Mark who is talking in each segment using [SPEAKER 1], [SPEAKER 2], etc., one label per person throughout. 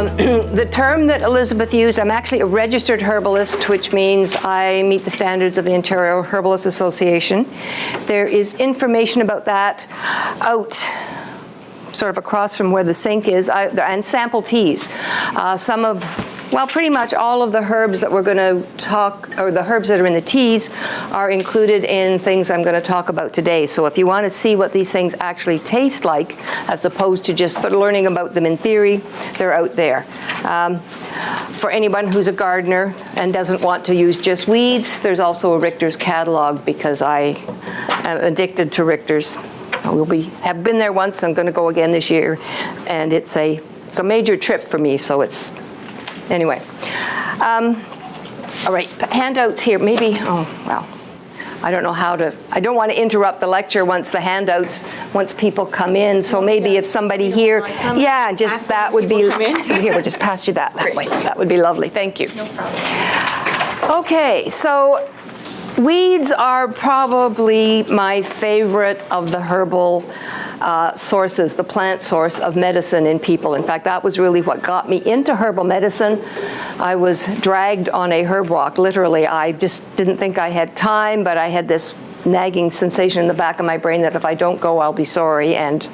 [SPEAKER 1] The term that Elizabeth used, I'm actually a registered herbalist, which means I meet the standards of the Ontario Herbalist Association. There is information about that out sort of across from where the sink is, and sample teas. Well, pretty much all of the herbs that we're going to talk, or the herbs that are in the teas, are included in things I'm going to talk about today. So if you want to see what these things actually taste like, as opposed to just learning about them in theory, they're out there. For anyone who's a gardener and doesn't want to use just weeds, there's also a Richter's catalog, because I am addicted to Richter's. Have been there once. I'm going to go again this year, and it's a major trip for me. So it's anyway. All right, handouts here. Maybe. Oh well, I don't know how to. I don't want to interrupt the lecture once people come in. So maybe if somebody here, yeah, just that would be here. We'll just pass you that way. That would be lovely. Thank you.
[SPEAKER 2] No problem.
[SPEAKER 1] Okay, so. Weeds are probably my favorite of the herbal sources, the plant source of medicine in people. In fact, that was really what got me into herbal medicine. I was dragged on a herb walk, literally. I just didn't think I had time, but I had this nagging sensation in the back of my brain that if I don't go, I'll be sorry, and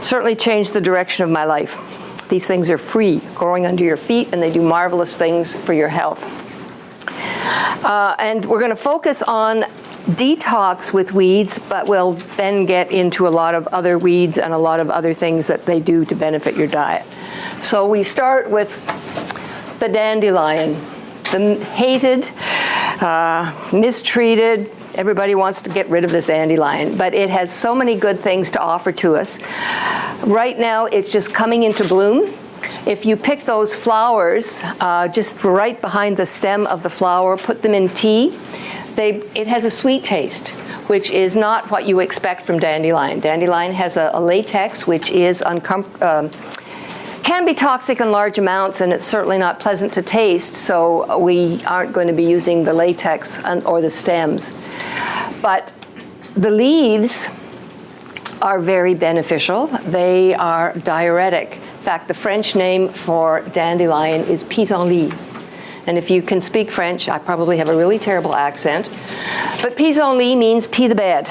[SPEAKER 1] certainly changed the direction of my life. These things are free, growing under your feet, and they do marvelous things for your health. And we're going to focus on detox with weeds, but we'll then get into a lot of other weeds and a lot of other things that they do to benefit your diet. So we start with the dandelion, the hated, mistreated. Everybody wants to get rid of this dandelion, but it has so many good things to offer to us. Right now, it's just coming into bloom. If you pick those flowers, just right behind the stem of the flower, put them in tea, it has a sweet taste, which is not what you expect from dandelion. Dandelion has a latex, which is can be toxic in large amounts, and it's certainly not pleasant to taste, so we aren't going to be using the latex or the stems. But the leaves are very beneficial. They are diuretic. In fact, the French name for dandelion is pissenlit. And if you can speak French, I probably have a really terrible accent. But pissenlit means pee the bed,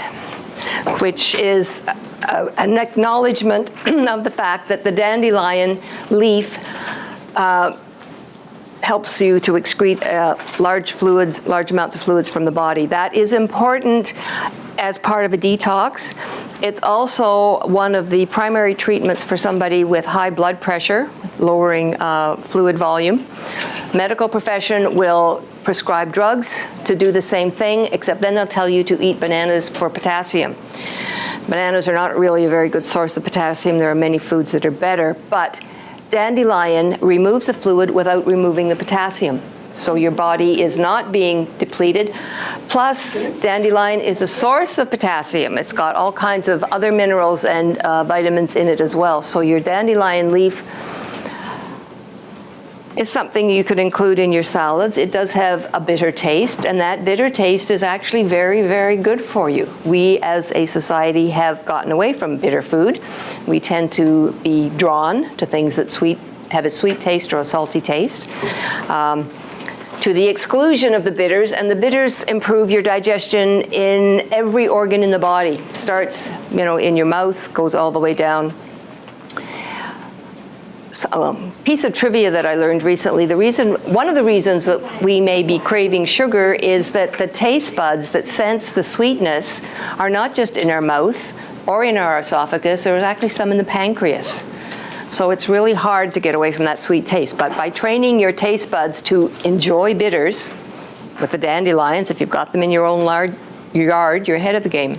[SPEAKER 1] which is an acknowledgement of the fact that the dandelion leaf helps you to excrete large amounts of fluids from the body. That is important as part of a detox. It's also one of the primary treatments for somebody with high blood pressure, lowering fluid volume. Medical profession will prescribe drugs to do the same thing, except then they'll tell you to eat bananas for potassium. Bananas are not really a very good source of potassium. There are many foods that are better, but dandelion removes the fluid without removing the potassium. So your body is not being depleted. Plus, dandelion is a source of potassium. It's got all kinds of other minerals and vitamins in it as well. So your dandelion leaf is something you could include in your salads. It does have a bitter taste, and that bitter taste is actually very, very good for you. We as a society have gotten away from bitter food. We tend to be drawn to things that have a sweet taste or a salty taste, to the exclusion of the bitters, and the bitters improve your digestion in every organ in the body. Starts, in your mouth, goes all the way down. Piece of trivia that I learned recently, one of the reasons that we may be craving sugar is that the taste buds that sense the sweetness are not just in our mouth or in our esophagus, there's actually some in the pancreas. So it's really hard to get away from that sweet taste. But by training your taste buds to enjoy bitters with the dandelions, if you've got them in your own yard, you're ahead of the game.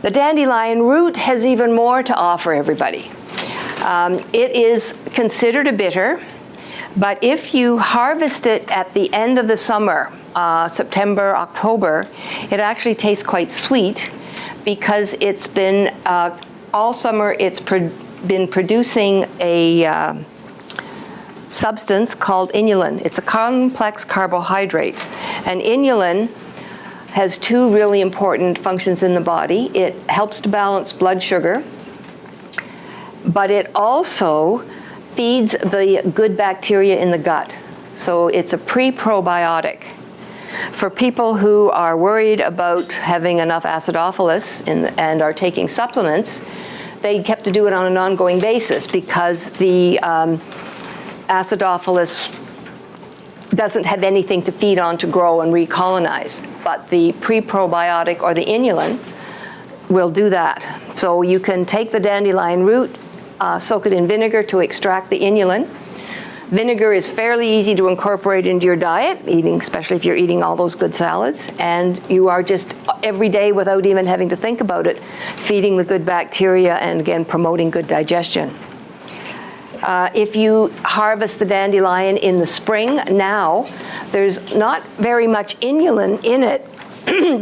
[SPEAKER 1] The dandelion root has even more to offer everybody. It is considered a bitter, but if you harvest it at the end of the summer, September, October, it actually tastes quite sweet because it's been, all summer it's been producing a substance called inulin. It's a complex carbohydrate. And inulin has two really important functions in the body. It helps to balance blood sugar, but it also feeds the good bacteria in the gut. So it's a pre-probiotic. For people who are worried about having enough acidophilus and are taking supplements, they have to do it on an ongoing basis because the acidophilus doesn't have anything to feed on to grow and recolonize. But the pre-probiotic or the inulin will do that. So you can take the dandelion root, soak it in vinegar to extract the inulin. Vinegar is fairly easy to incorporate into your diet, especially if you're eating all those good salads, and you are just every day, without even having to think about it, feeding the good bacteria and again promoting good digestion. If you harvest the dandelion in the spring now, there's not very much inulin in it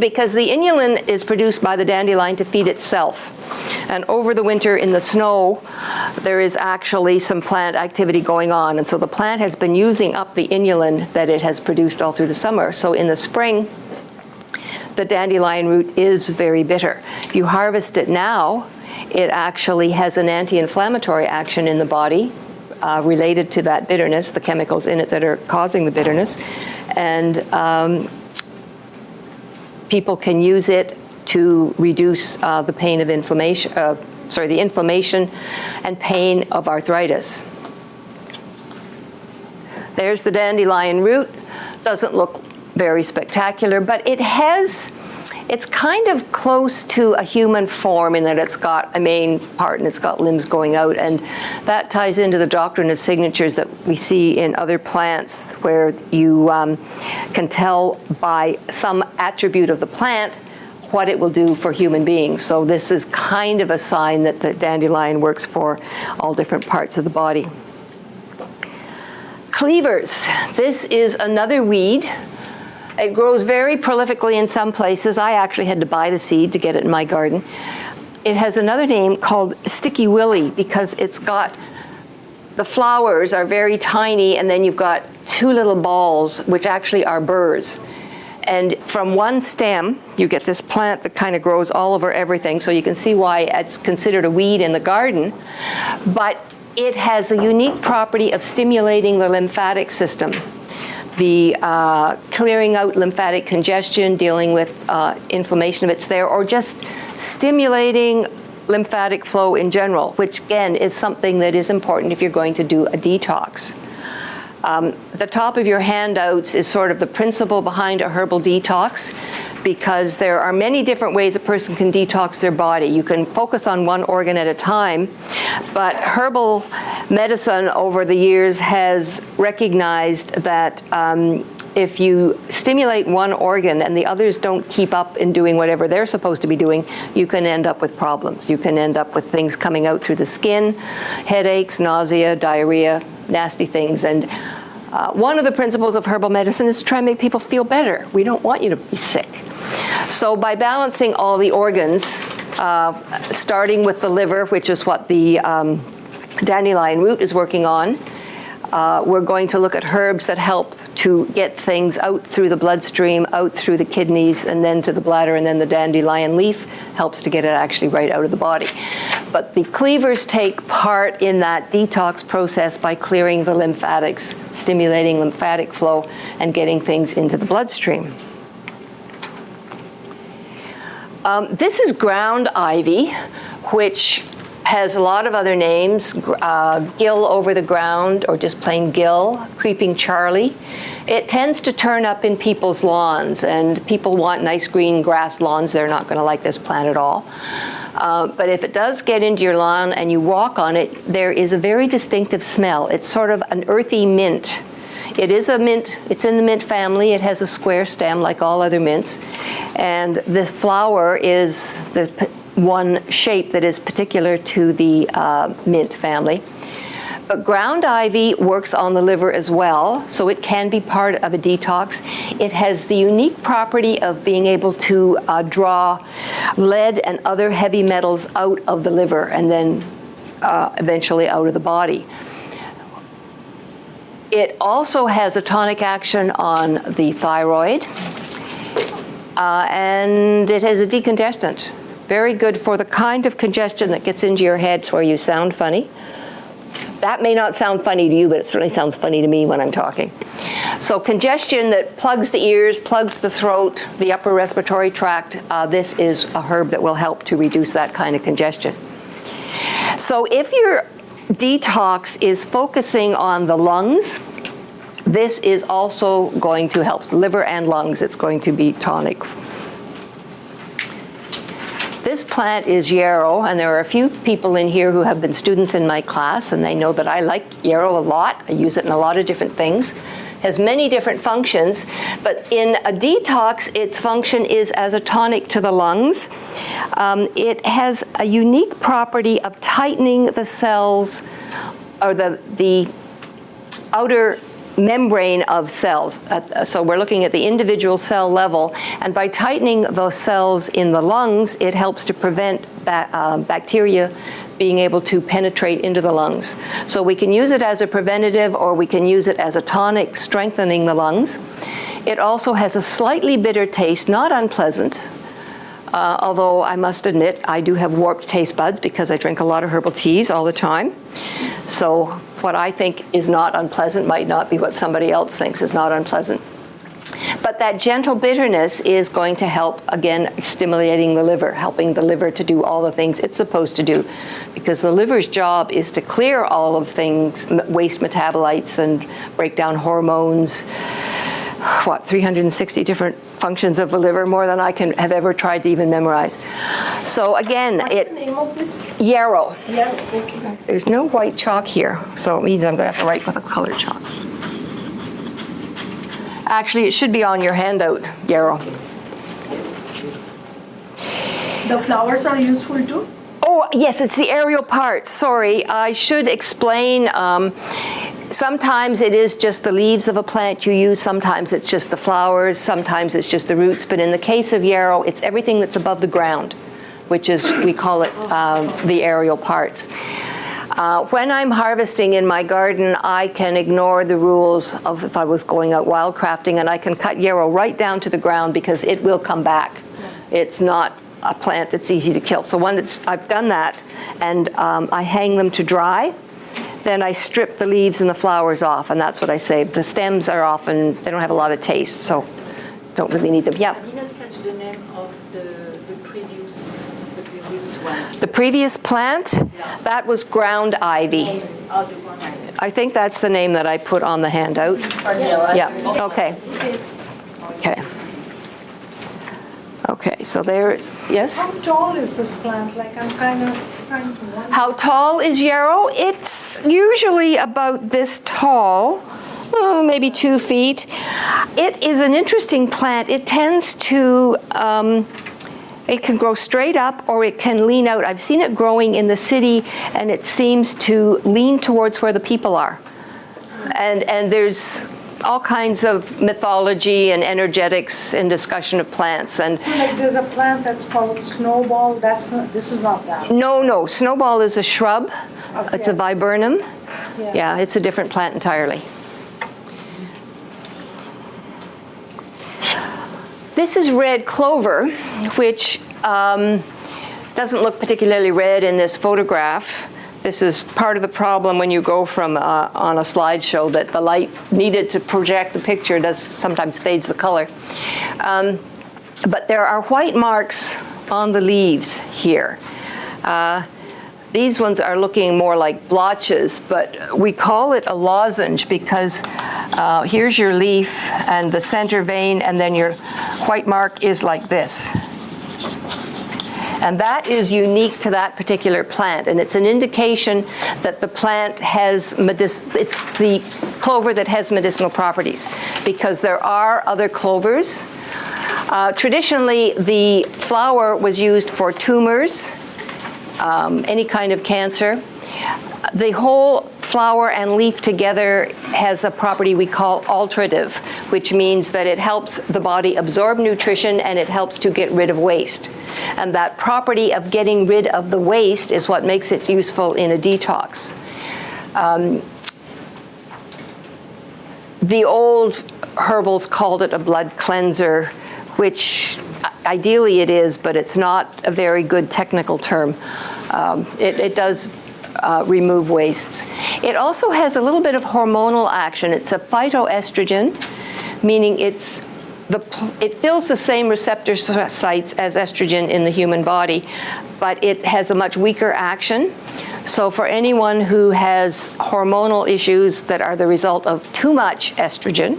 [SPEAKER 1] because the inulin is produced by the dandelion to feed itself. And over the winter in the snow, there is actually some plant activity going on. And so the plant has been using up the inulin that it has produced all through the summer. So in the spring, the dandelion root is very bitter. If you harvest it now, it actually has an anti-inflammatory action in the body related to that bitterness, the chemicals in it that are causing the bitterness. And people can use it to reduce the pain of inflammation, the inflammation and pain of arthritis. There's the dandelion root. Doesn't look very spectacular, but it's kind of close to a human form in that it's got a main part and it's got limbs going out, and that ties into the doctrine of signatures that we see in other plants where you can tell by some attribute of the plant what it will do for human beings. So this is kind of a sign that the dandelion works for all different parts of the body. Cleavers. This is another weed. It grows very prolifically in some places. I actually had to buy the seed to get it in my garden. It has another name called sticky willy because it's got, the flowers are very tiny and then you've got two little balls which actually are burrs. And from one stem, you get this plant that kind of grows all over everything, so you can see why it's considered a weed in the garden. But it has a unique property of stimulating the lymphatic system, the clearing out lymphatic congestion, dealing with inflammation if it's there, or just stimulating lymphatic flow in general, which again is something that is important if you're going to do a detox. The top of your handouts is sort of the principle behind a herbal detox, because there are many different ways a person can detox their body. You can focus on one organ at a time, but herbal medicine over the years has recognized that if you stimulate one organ and the others don't keep up in doing whatever they're supposed to be doing, you can end up with problems. You can end up with things coming out through the skin, headaches, nausea, diarrhea, nasty things. And one of the principles of herbal medicine is to try and make people feel better. We don't want you to be sick. So by balancing all the organs, starting with the liver, which is what the dandelion root is working on, we're going to look at herbs that help to get things out through the bloodstream, out through the kidneys, and then to the bladder, and then the dandelion leaf helps to get it actually right out of the body. But the cleavers take part in that detox process by clearing the lymphatics, stimulating lymphatic flow, and getting things into the bloodstream. This is ground ivy, which has a lot of other names, gill over the ground, or just plain gill, creeping Charlie. It tends to turn up in people's lawns, and people want nice green grass lawns. They're not going to like this plant at all. But if it does get into your lawn and you walk on it, there is a very distinctive smell. It's sort of an earthy mint. It is a mint. It's in the mint family. It has a square stem like all other mints. And the flower is the one shape that is particular to the mint family. But ground ivy works on the liver as well, so it can be part of a detox. It has the unique property of being able to draw lead and other heavy metals out of the liver and then eventually out of the body. It also has a tonic action on the thyroid, and it has a decongestant. Very good for the kind of congestion that gets into your head where you sound funny. That may not sound funny to you, but it certainly sounds funny to me when I'm talking. So congestion that plugs the ears, plugs the throat, the upper respiratory tract, this is a herb that will help to reduce that kind of congestion. So if your detox is focusing on the lungs, this is also going to help. Liver and lungs, it's going to be tonic. This plant is yarrow, and there are a few people in here who have been students in my class, and they know that I like yarrow a lot. I use it in a lot of different things. Has many different functions, but in a detox, its function is as a tonic to the lungs. It has a unique property of tightening the cells, or the outer membrane of cells. So we're looking at the individual cell level, and by tightening those cells in the lungs, it helps to prevent bacteria being able to penetrate into the lungs. So we can use it as a preventative, or we can use it as a tonic, strengthening the lungs. It also has a slightly bitter taste, not unpleasant, although I must admit I do have warped taste buds because I drink a lot of herbal teas all the time. So what I think is not unpleasant might not be what somebody else thinks is not unpleasant. But that gentle bitterness is going to help, again, stimulating the liver, helping the liver to do all the things it's supposed to do. Because the liver's job is to clear all of things, waste metabolites and break down hormones. 360 different functions of the liver, more than I have ever tried to even memorize. So again,
[SPEAKER 2] What's the name of this?
[SPEAKER 1] Yarrow.
[SPEAKER 2] Yarrow, okay.
[SPEAKER 1] There's no white chalk here, so it means I'm going to have to write with a colored chalk. Actually, it should be on your handout, Yarrow.
[SPEAKER 2] The flowers are useful too?
[SPEAKER 1] Oh, yes, it's the aerial part. Sorry, I should explain. Sometimes it is just the leaves of a plant you use, sometimes it's just the flowers, sometimes it's just the roots, but in the case of yarrow, it's everything that's above the ground, which is, we call it the aerial parts. When I'm harvesting in my garden, I can ignore the rules of if I was going out wildcrafting, and I can cut yarrow right down to the ground because it will come back. It's not a plant that's easy to kill. So I've done that, and I hang them to dry. Then I strip the leaves and the flowers off, and that's what I save. The stems are often, they don't have a lot of taste, so don't really need them. Yeah?
[SPEAKER 3] I didn't catch the name of the previous one.
[SPEAKER 1] The previous plant, that was ground ivy.
[SPEAKER 3] Oh, the one I
[SPEAKER 1] I think that's the name that I put on the handout. Yeah, okay. Okay. Okay, so there's, yes?
[SPEAKER 2] How tall is this plant? Like, I'm kind of trying to wonder.
[SPEAKER 1] How tall is yarrow? It's usually about this tall, maybe 2 feet. It is an interesting plant. It tends to, it can grow straight up or it can lean out. I've seen it growing in the city, and it seems to lean towards where the people are. And there's all kinds of mythology and energetics and discussion of plants. And
[SPEAKER 2] So like there's a plant that's called snowball. This is not that.
[SPEAKER 1] no, snowball is a shrub.
[SPEAKER 2] Okay.
[SPEAKER 1] It's a viburnum.
[SPEAKER 2] Yeah.
[SPEAKER 1] Yeah, it's a different plant entirely. This is red clover, which doesn't look particularly red in this photograph. This is part of the problem when you go from on a slideshow, that the light needed to project the picture sometimes fades the color. But there are white marks on the leaves here. These ones are looking more like blotches, but we call it a lozenge because here's your leaf and the center vein, and then your white mark is like this. And that is unique to that particular plant, and it's an indication that the plant has it's the clover that has medicinal properties, because there are other clovers. Traditionally, the flower was used for tumors, any kind of cancer. The whole flower and leaf together has a property we call alterative, which means that it helps the body absorb nutrition and it helps to get rid of waste. And that property of getting rid of the waste is what makes it useful in a detox. The old herbals called it a blood cleanser, which ideally it is, but it's not a very good technical term. It does remove wastes. It also has a little bit of hormonal action. It's a phytoestrogen, meaning it fills the same receptor sites as estrogen in the human body, but it has a much weaker action. So for anyone who has hormonal issues that are the result of too much estrogen,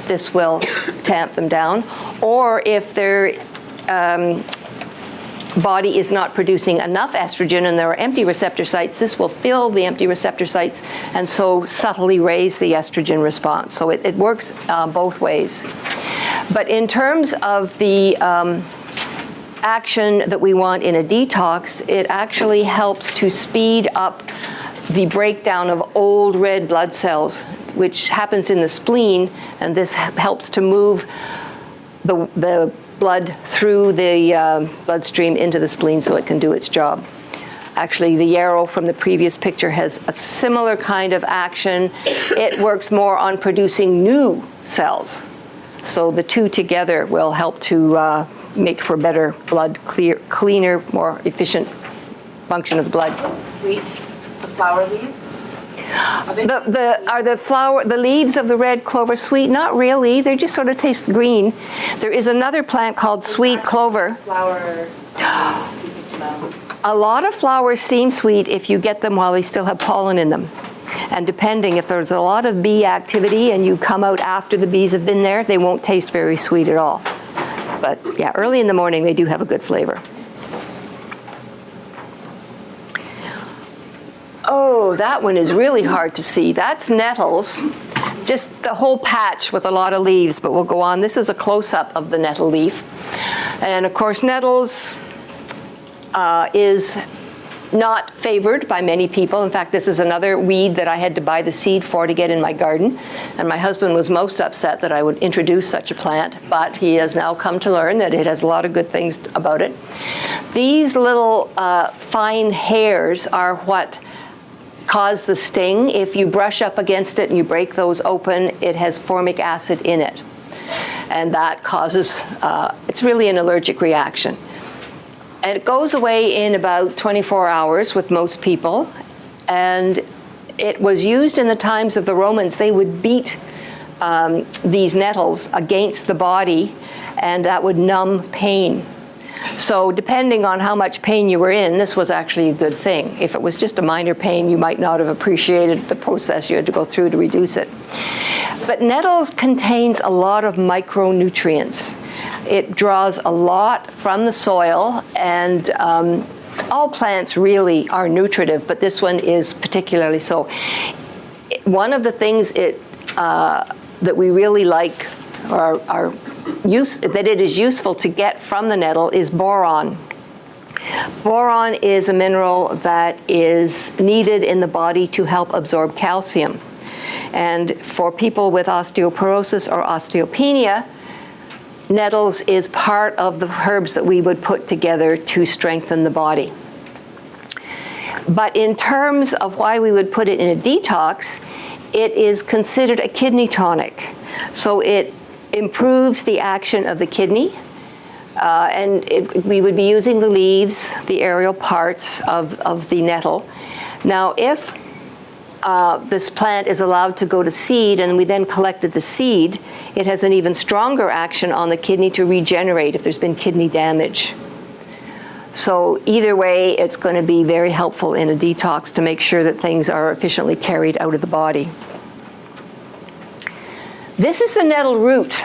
[SPEAKER 1] this will tamp them down. Or if their body is not producing enough estrogen and there are empty receptor sites, this will fill the empty receptor sites and so subtly raise the estrogen response. So it works both ways. But in terms of the action that we want in a detox, it actually helps to speed up the breakdown of old red blood cells, which happens in the spleen, and this helps to move the blood through the bloodstream into the spleen so it can do its job. Actually, the Yarrow from the previous picture has a similar kind of action. It works more on producing new cells. So the two together will help to make for better blood, cleaner, more efficient function of the blood.
[SPEAKER 3] Sweet, the flower leaves.
[SPEAKER 1] Are the leaves of the red clover sweet? Not really. They just sort of taste green. There is another plant called sweet clover.
[SPEAKER 3] Flower.
[SPEAKER 1] A lot of flowers seem sweet if you get them while they still have pollen in them. And depending, if there's a lot of bee activity and you come out after the bees have been there, they won't taste very sweet at all. But yeah, early in the morning they do have a good flavor. Oh, that one is really hard to see. That's Nettles, just the whole patch with a lot of leaves, but we'll go on. This is a close-up of the nettle leaf. And of course, Nettles is not favored by many people. In fact, this is another weed that I had to buy the seed for to get in my garden. And my husband was most upset that I would introduce such a plant, but he has now come to learn that it has a lot of good things about it. These little fine hairs are what cause the sting. If you brush up against it and you break those open, it has formic acid in it. And that causes, it's really an allergic reaction. And it goes away in about 24 hours with most people. And it was used in the times of the Romans. They would beat these nettles against the body, and that would numb pain. So depending on how much pain you were in, this was actually a good thing. If it was just a minor pain, you might not have appreciated the process you had to go through to reduce it. But Nettles contains a lot of micronutrients. It draws a lot from the soil, and all plants really are nutritive, but this one is particularly so. One of the things that we really like, that it is useful to get from the nettle, is boron. Boron is a mineral that is needed in the body to help absorb calcium. And for people with osteoporosis or osteopenia, Nettles is part of the herbs that we would put together to strengthen the body. But in terms of why we would put it in a detox, it is considered a kidney tonic. So it improves the action of the kidney, we would be using the leaves, the aerial parts of the nettle. Now, if this plant is allowed to go to seed and we then collected the seed, it has an even stronger action on the kidney to regenerate if there's been kidney damage. So either way, it's going to be very helpful in a detox to make sure that things are efficiently carried out of the body. This is the nettle root.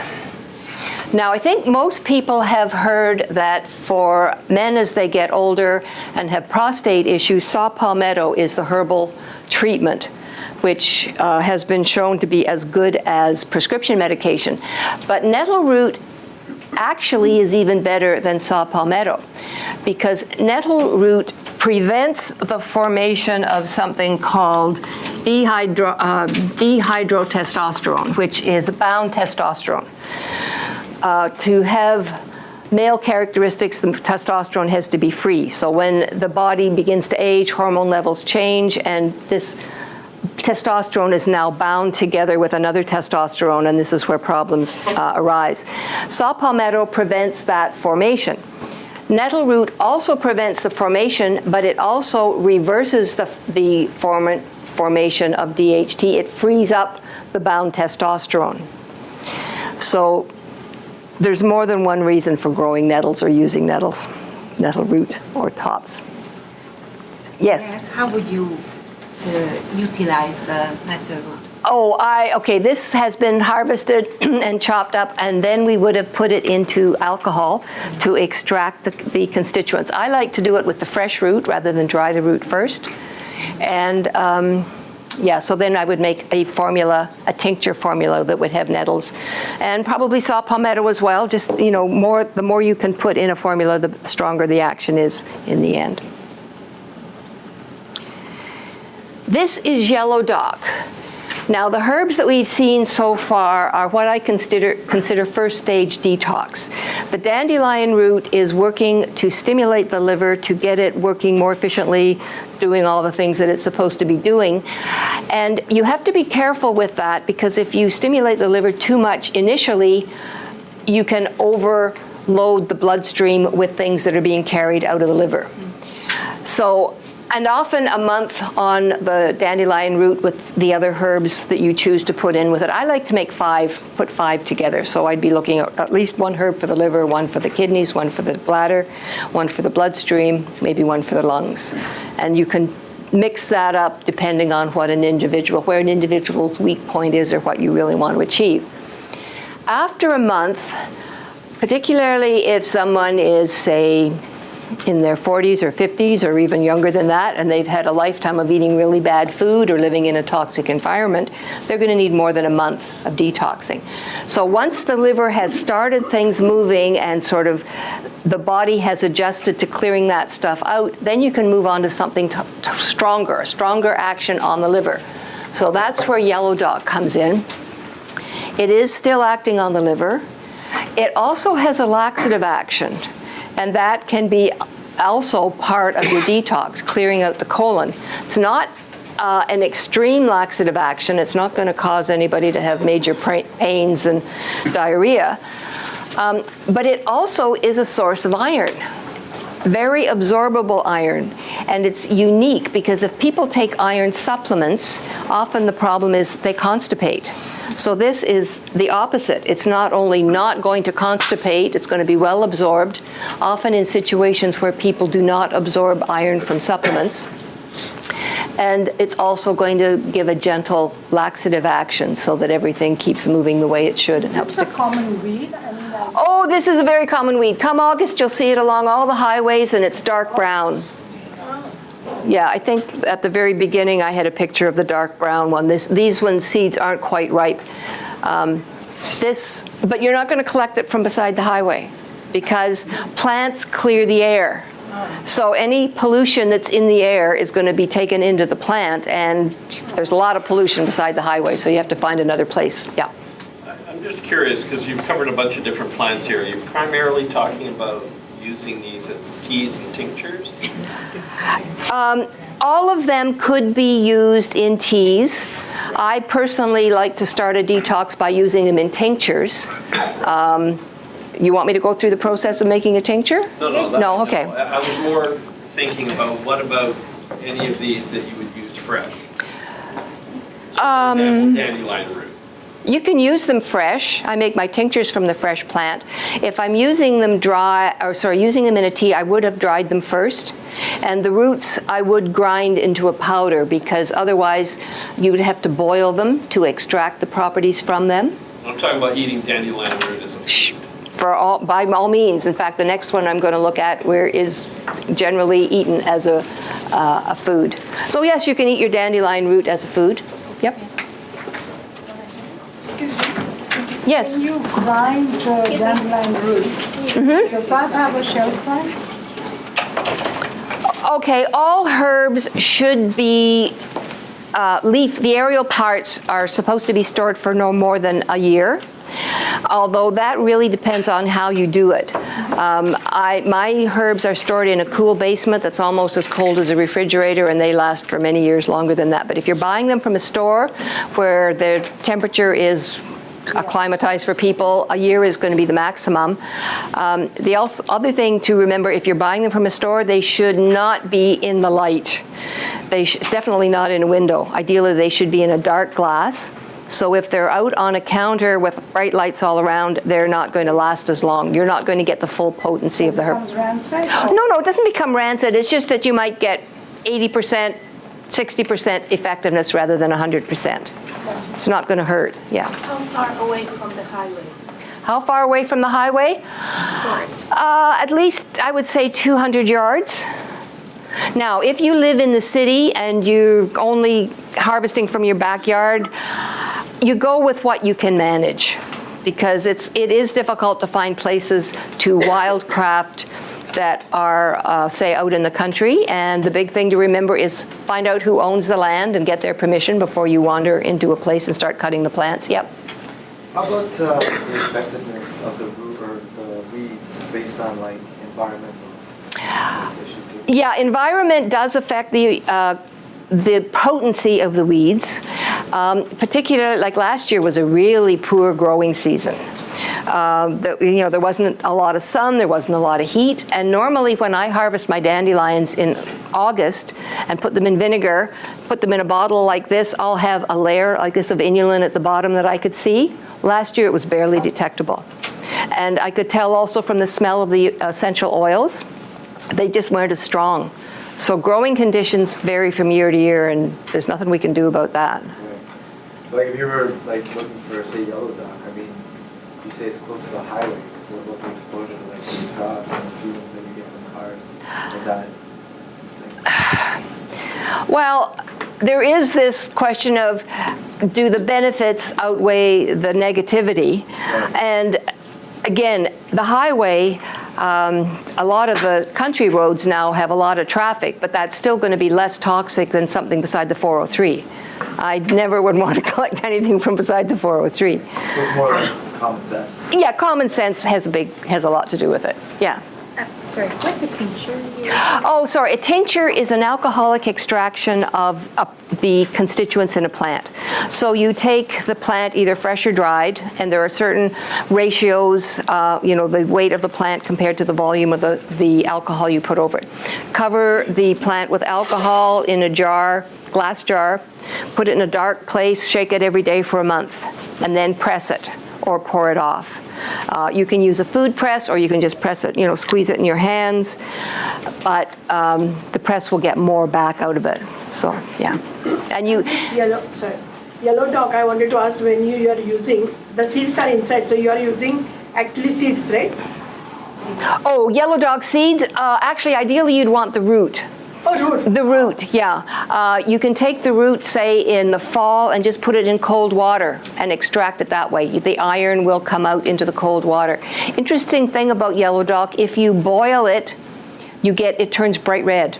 [SPEAKER 1] Now, I think most people have heard that for men as they get older and have prostate issues, saw palmetto is the herbal treatment, which has been shown to be as good as prescription medication. But nettle root actually is even better than saw palmetto, because nettle root prevents the formation of something called dihydrotestosterone, which is bound testosterone. To have male characteristics, the testosterone has to be free. So when the body begins to age, hormone levels change, and this testosterone is now bound together with another testosterone, and this is where problems arise. Saw palmetto prevents that formation. Nettle root also prevents the formation, but it also reverses the formation of DHT. It frees up the bound testosterone. So there's more than one reason for growing nettles or using nettles, nettle root or tops. Yes?
[SPEAKER 4] How would you utilize the nettle root?
[SPEAKER 1] Okay, this has been harvested and chopped up, and then we would have put it into alcohol to extract the constituents. I like to do it with the fresh root rather than dry the root first. And so then I would make a formula, a tincture formula that would have nettles and probably saw palmetto as well. Just, the more you can put in a formula, the stronger the action is in the end. This is yellow dock. Now, the herbs that we've seen so far are what I consider first stage detox. The dandelion root is working to stimulate the liver to get it working more efficiently, doing all the things that it's supposed to be doing. And you have to be careful with that, because if you stimulate the liver too much initially, you can overload the bloodstream with things that are being carried out of the liver. And often a month on the dandelion root with the other herbs that you choose to put in with it. I like to make put five together. So I'd be looking at least one herb for the liver, one for the kidneys, one for the bladder, one for the bloodstream, maybe one for the lungs. And you can mix that up depending on where an individual's weak point is or what you really want to achieve. After a month, particularly if someone is, say, in their 40s or 50s or even younger than that, and they've had a lifetime of eating really bad food or living in a toxic environment, they're going to need more than a month of detoxing. So once the liver has started things moving and sort of the body has adjusted to clearing that stuff out, then you can move on to something stronger action on the liver. So that's where yellow dock comes in. It is still acting on the liver. It also has a laxative action. And that can be also part of your detox, clearing out the colon. It's not an extreme laxative action. It's not going to cause anybody to have major pains and diarrhea. But it also is a source of iron, very absorbable iron. And it's unique because if people take iron supplements, often the problem is they constipate. So this is the opposite. It's not only not going to constipate, it's going to be well absorbed, often in situations where people do not absorb iron from supplements. And it's also going to give a gentle laxative action so that everything keeps moving the way it should and helps to.
[SPEAKER 2] Is this a common weed?
[SPEAKER 1] Oh, this is a very common weed. Come August, you'll see it along all the highways, and it's dark brown. Yeah, I think at the very beginning I had a picture of the dark brown one. These ones, seeds aren't quite ripe. But you're not going to collect it from beside the highway because plants clear the air. So any pollution that's in the air is going to be taken into the plant, and there's a lot of pollution beside the highway, so you have to find another place. Yeah.
[SPEAKER 5] I'm just curious, because you've covered a bunch of different plants here. Are you primarily talking about using these as teas and tinctures?
[SPEAKER 1] All of them could be used in teas. I personally like to start a detox by using them in tinctures. You want me to go through the process of making a tincture?
[SPEAKER 5] No,
[SPEAKER 1] okay.
[SPEAKER 5] I was more thinking about what about any of these that you would use fresh? So for example, dandelion root.
[SPEAKER 1] You can use them fresh. I make my tinctures from the fresh plant. If I'm using them using them in a tea, I would have dried them first. And the roots I would grind into a powder because otherwise you would have to boil them to extract the properties from them.
[SPEAKER 5] I'm talking about eating dandelion root as a food.
[SPEAKER 1] By all means. In fact, the next one I'm going to look at is generally eaten as a food. So yes, you can eat your dandelion root as a food. Yep. Yes.
[SPEAKER 2] When you grind the dandelion root, does that have a shelf life?
[SPEAKER 1] Okay, all herbs should be the aerial parts are supposed to be stored for no more than a year. Although that really depends on how you do it. My herbs are stored in a cool basement that's almost as cold as a refrigerator, and they last for many years longer than that. But if you're buying them from a store where the temperature is acclimatize for people. A year is going to be the maximum. The other thing to remember, if you're buying them from a store, they should not be in the light. Definitely not in a window. Ideally, they should be in a dark glass. So if they're out on a counter with bright lights all around, they're not going to last as long. You're not going to get the full potency of the herb.
[SPEAKER 2] Becomes rancid?
[SPEAKER 1] No, it doesn't become rancid. It's just that you might get 80%, 60% effectiveness rather than 100%. It's not going to hurt, yeah.
[SPEAKER 3] How far away from the highway?
[SPEAKER 1] How far away from the highway?
[SPEAKER 3] Forest.
[SPEAKER 1] At least, I would say 200 yards. Now, if you live in the city and you're only harvesting from your backyard, you go with what you can manage, because it is difficult to find places to wildcraft that are, say, out in the country. And the big thing to remember is find out who owns the land and get their permission before you wander into a place and start cutting the plants. Yep.
[SPEAKER 6] How about the effectiveness of the root or the weeds based on like environmental issues?
[SPEAKER 1] Yeah, environment does affect the potency of the weeds. Particularly, like last year was a really poor growing season. There wasn't a lot of sun, there wasn't a lot of heat, and normally when I harvest my dandelions in August and put them in vinegar, put them in a bottle like this, I'll have a layer like this of inulin at the bottom that I could see. Last year it was barely detectable. And I could tell also from the smell of the essential oils, they just weren't as strong. So growing conditions vary from year to year, and there's nothing we can do about that.
[SPEAKER 6] Right. So like if you were like looking for say yellow dock, I mean, you say it's close to the highway. What the exposure to like the exhaust and the fumes that you get from cars? Is that?
[SPEAKER 1] Well, there is this question of, do the benefits outweigh the negativity?
[SPEAKER 6] Right.
[SPEAKER 1] And again, the highway, a lot of the country roads now have a lot of traffic, but that's still going to be less toxic than something beside the 403. I never would want to collect anything from beside the 403.
[SPEAKER 6] So it's more like common sense.
[SPEAKER 1] Yeah, common sense has a lot to do with it. Yeah.
[SPEAKER 3] Sorry, what's a tincture here?
[SPEAKER 1] Oh, sorry. A tincture is an alcoholic extraction of the constituents in a plant. So you take the plant either fresh or dried, and there are certain ratios, the weight of the plant compared to the volume of the alcohol you put over it. Cover the plant with alcohol in a jar, glass jar, put it in a dark place, shake it every day for a month, and then press it or pour it off. You can use a food press, or you can just press it, squeeze it in your hands, but the press will get more back out of it. So, yeah. And
[SPEAKER 7] Yellow dog, I wanted to ask, when you are using, the seeds are inside, so you are using actually seeds, right?
[SPEAKER 1] Oh, yellow dog seeds? Actually, ideally you'd want the root.
[SPEAKER 7] Oh, root.
[SPEAKER 1] The root, yeah. You can take the root, say, in the fall and just put it in cold water and extract it that way. The iron will come out into the cold water. Interesting thing about yellow dock, if you boil it, it turns bright red,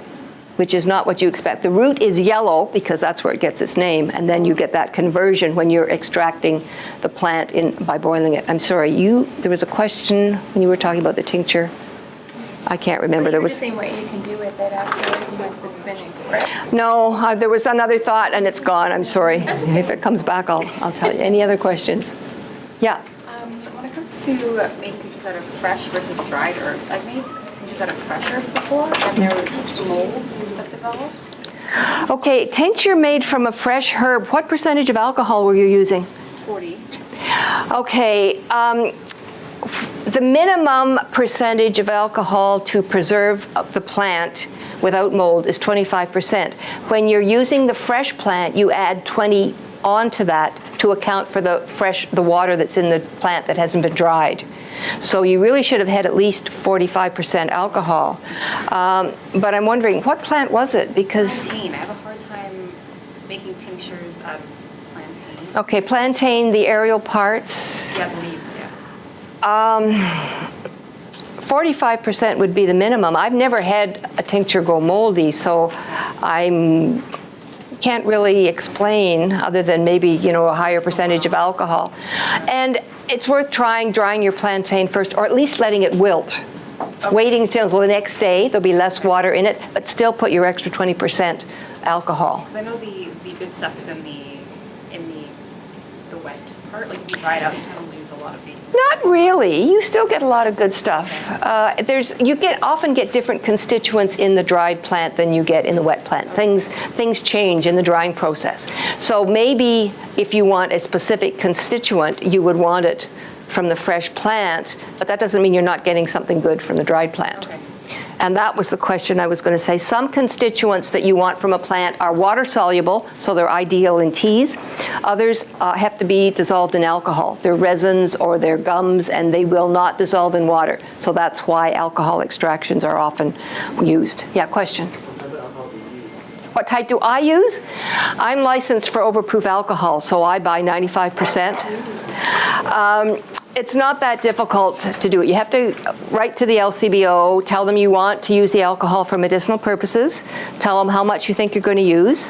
[SPEAKER 1] which is not what you expect. The root is yellow because that's where it gets its name, and then you get that conversion when you're extracting the plant by boiling it. I'm sorry, there was a question when you were talking about the tincture. I can't remember. There was
[SPEAKER 3] the same way you can do it that afterwards once it's been expressed.
[SPEAKER 1] No, there was another thought and it's gone. I'm sorry. Okay. If it comes back, I'll tell you. Any other questions? Yeah.
[SPEAKER 8] When it comes to making tinctures out of fresh versus dried herbs, I've made tinctures out of fresh herbs before, and there was mold that developed.
[SPEAKER 1] Okay, tincture made from a fresh herb. What percentage of alcohol were you using?
[SPEAKER 8] 40.
[SPEAKER 1] Okay. The minimum percentage of alcohol to preserve the plant without mold is 25%. When you're using the fresh plant, you add 20 onto that to account for the water that's in the plant that hasn't been dried. So you really should have had at least 45% alcohol. But I'm wondering, what plant was it? Because
[SPEAKER 8] Plantain. I have a hard time making tinctures out of plantain.
[SPEAKER 1] Okay, plantain, the aerial parts.
[SPEAKER 8] Yeah, the leaves, yeah.
[SPEAKER 1] 45% would be the minimum. I've never had a tincture go moldy, so I can't really explain other than maybe, a higher percentage of alcohol. And it's worth trying drying your plantain first, or at least letting it wilt. Waiting until the next day, there'll be less water in it, but still put your extra 20% alcohol.
[SPEAKER 8] I know the good stuff is in the wet part? Like if you dry it out, you kind of lose a lot of the.
[SPEAKER 1] Not really. You still get a lot of good stuff. You often get different constituents in the dried plant than you get in the wet plant. Things change in the drying process. So maybe if you want a specific constituent, you would want it from the fresh plant, but that doesn't mean you're not getting something good from the dried plant.
[SPEAKER 8] Okay.
[SPEAKER 1] And that was the question I was going to say. Some constituents that you want from a plant are water soluble, so they're ideal in teas. Others have to be dissolved in alcohol. They're resins or they're gums, and they will not dissolve in water. So that's why alcohol extractions are often used. Yeah, question? What type do I use? I'm licensed for overproof alcohol, so I buy 95%. It's not that difficult to do it. You have to write to the LCBO, tell them you want to use the alcohol for medicinal purposes, tell them how much you think you're going to use,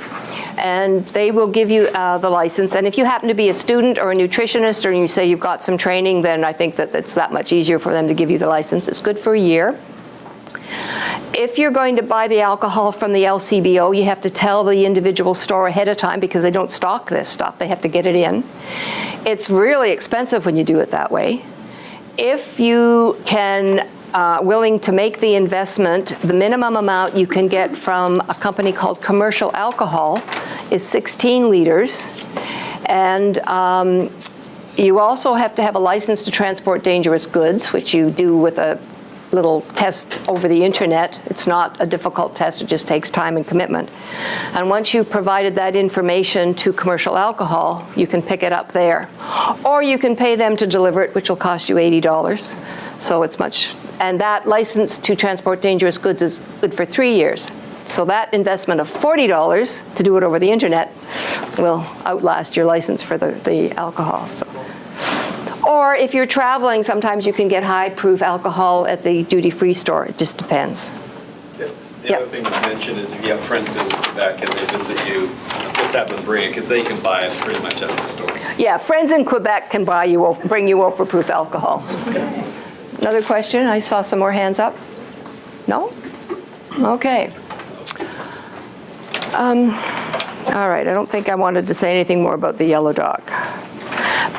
[SPEAKER 1] and they will give you the license. And if you happen to be a student or a nutritionist or you say you've got some training, then I think that it's that much easier for them to give you the license. It's good for a year. If you're going to buy the alcohol from the LCBO, you have to tell the individual store ahead of time because they don't stock this stuff. They have to get it in. It's really expensive when you do it that way. If you can, willing to make the investment, the minimum amount you can get from a company called Commercial Alcohol is 16 liters. And you also have to have a license to transport dangerous goods, which you do with a little test over the internet. It's not a difficult test, it just takes time and commitment. And once you've provided that information to Commercial Alcohol, you can pick it up there. Or you can pay them to deliver it, which will cost you $80. So it's much, and that license to transport dangerous goods is good for 3 years. So that investment of $40 to do it over the internet will outlast your license for the alcohol. So. Or if you're traveling, sometimes you can get high-proof alcohol at the duty-free store. It just depends.
[SPEAKER 5] The other thing to mention is if you have friends in Quebec and they visit you, just have them bring it because they can buy it pretty much at the store.
[SPEAKER 1] Yeah, friends in Quebec can bring you overproof alcohol. Another question? I saw some more hands up. No? Okay. All right, I don't think I wanted to say anything more about the yellow dock.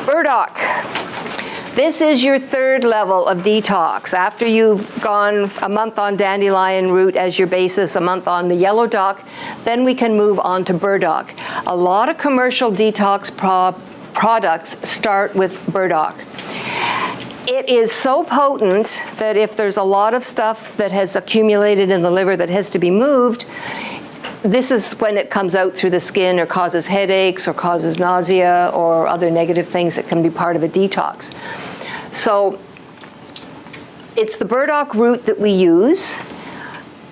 [SPEAKER 1] Burdock. This is your third level of detox. After you've gone a month on Dandelion Root as your basis, a month on the yellow dock, then we can move on to Burdock. A lot of commercial detox products start with Burdock. It is so potent that if there's a lot of stuff that has accumulated in the liver that has to be moved, this is when it comes out through the skin or causes headaches or causes nausea or other negative things that can be part of a detox. So it's the burdock root that we use in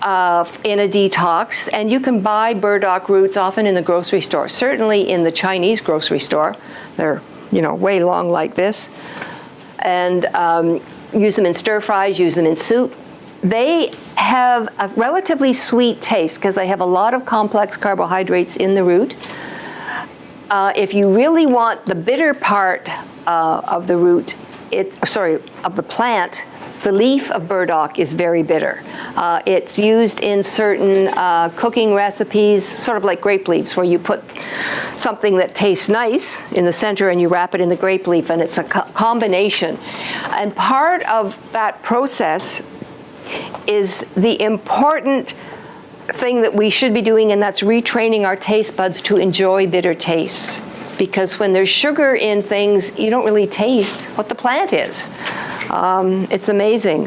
[SPEAKER 1] a detox, and you can buy burdock roots often in the grocery store, certainly in the Chinese grocery store. They're, way long like this. And use them in stir fries, use them in soup. They have a relatively sweet taste because they have a lot of complex carbohydrates in the root. If you really want the bitter part of the root, of the plant, the leaf of burdock is very bitter. It's used in certain cooking recipes, sort of like grape leaves, where you put something that tastes nice in the center and you wrap it in the grape leaf, and it's a combination. And part of that process is the important thing that we should be doing, and that's retraining our taste buds to enjoy bitter tastes. Because when there's sugar in things, you don't really taste what the plant is. It's amazing.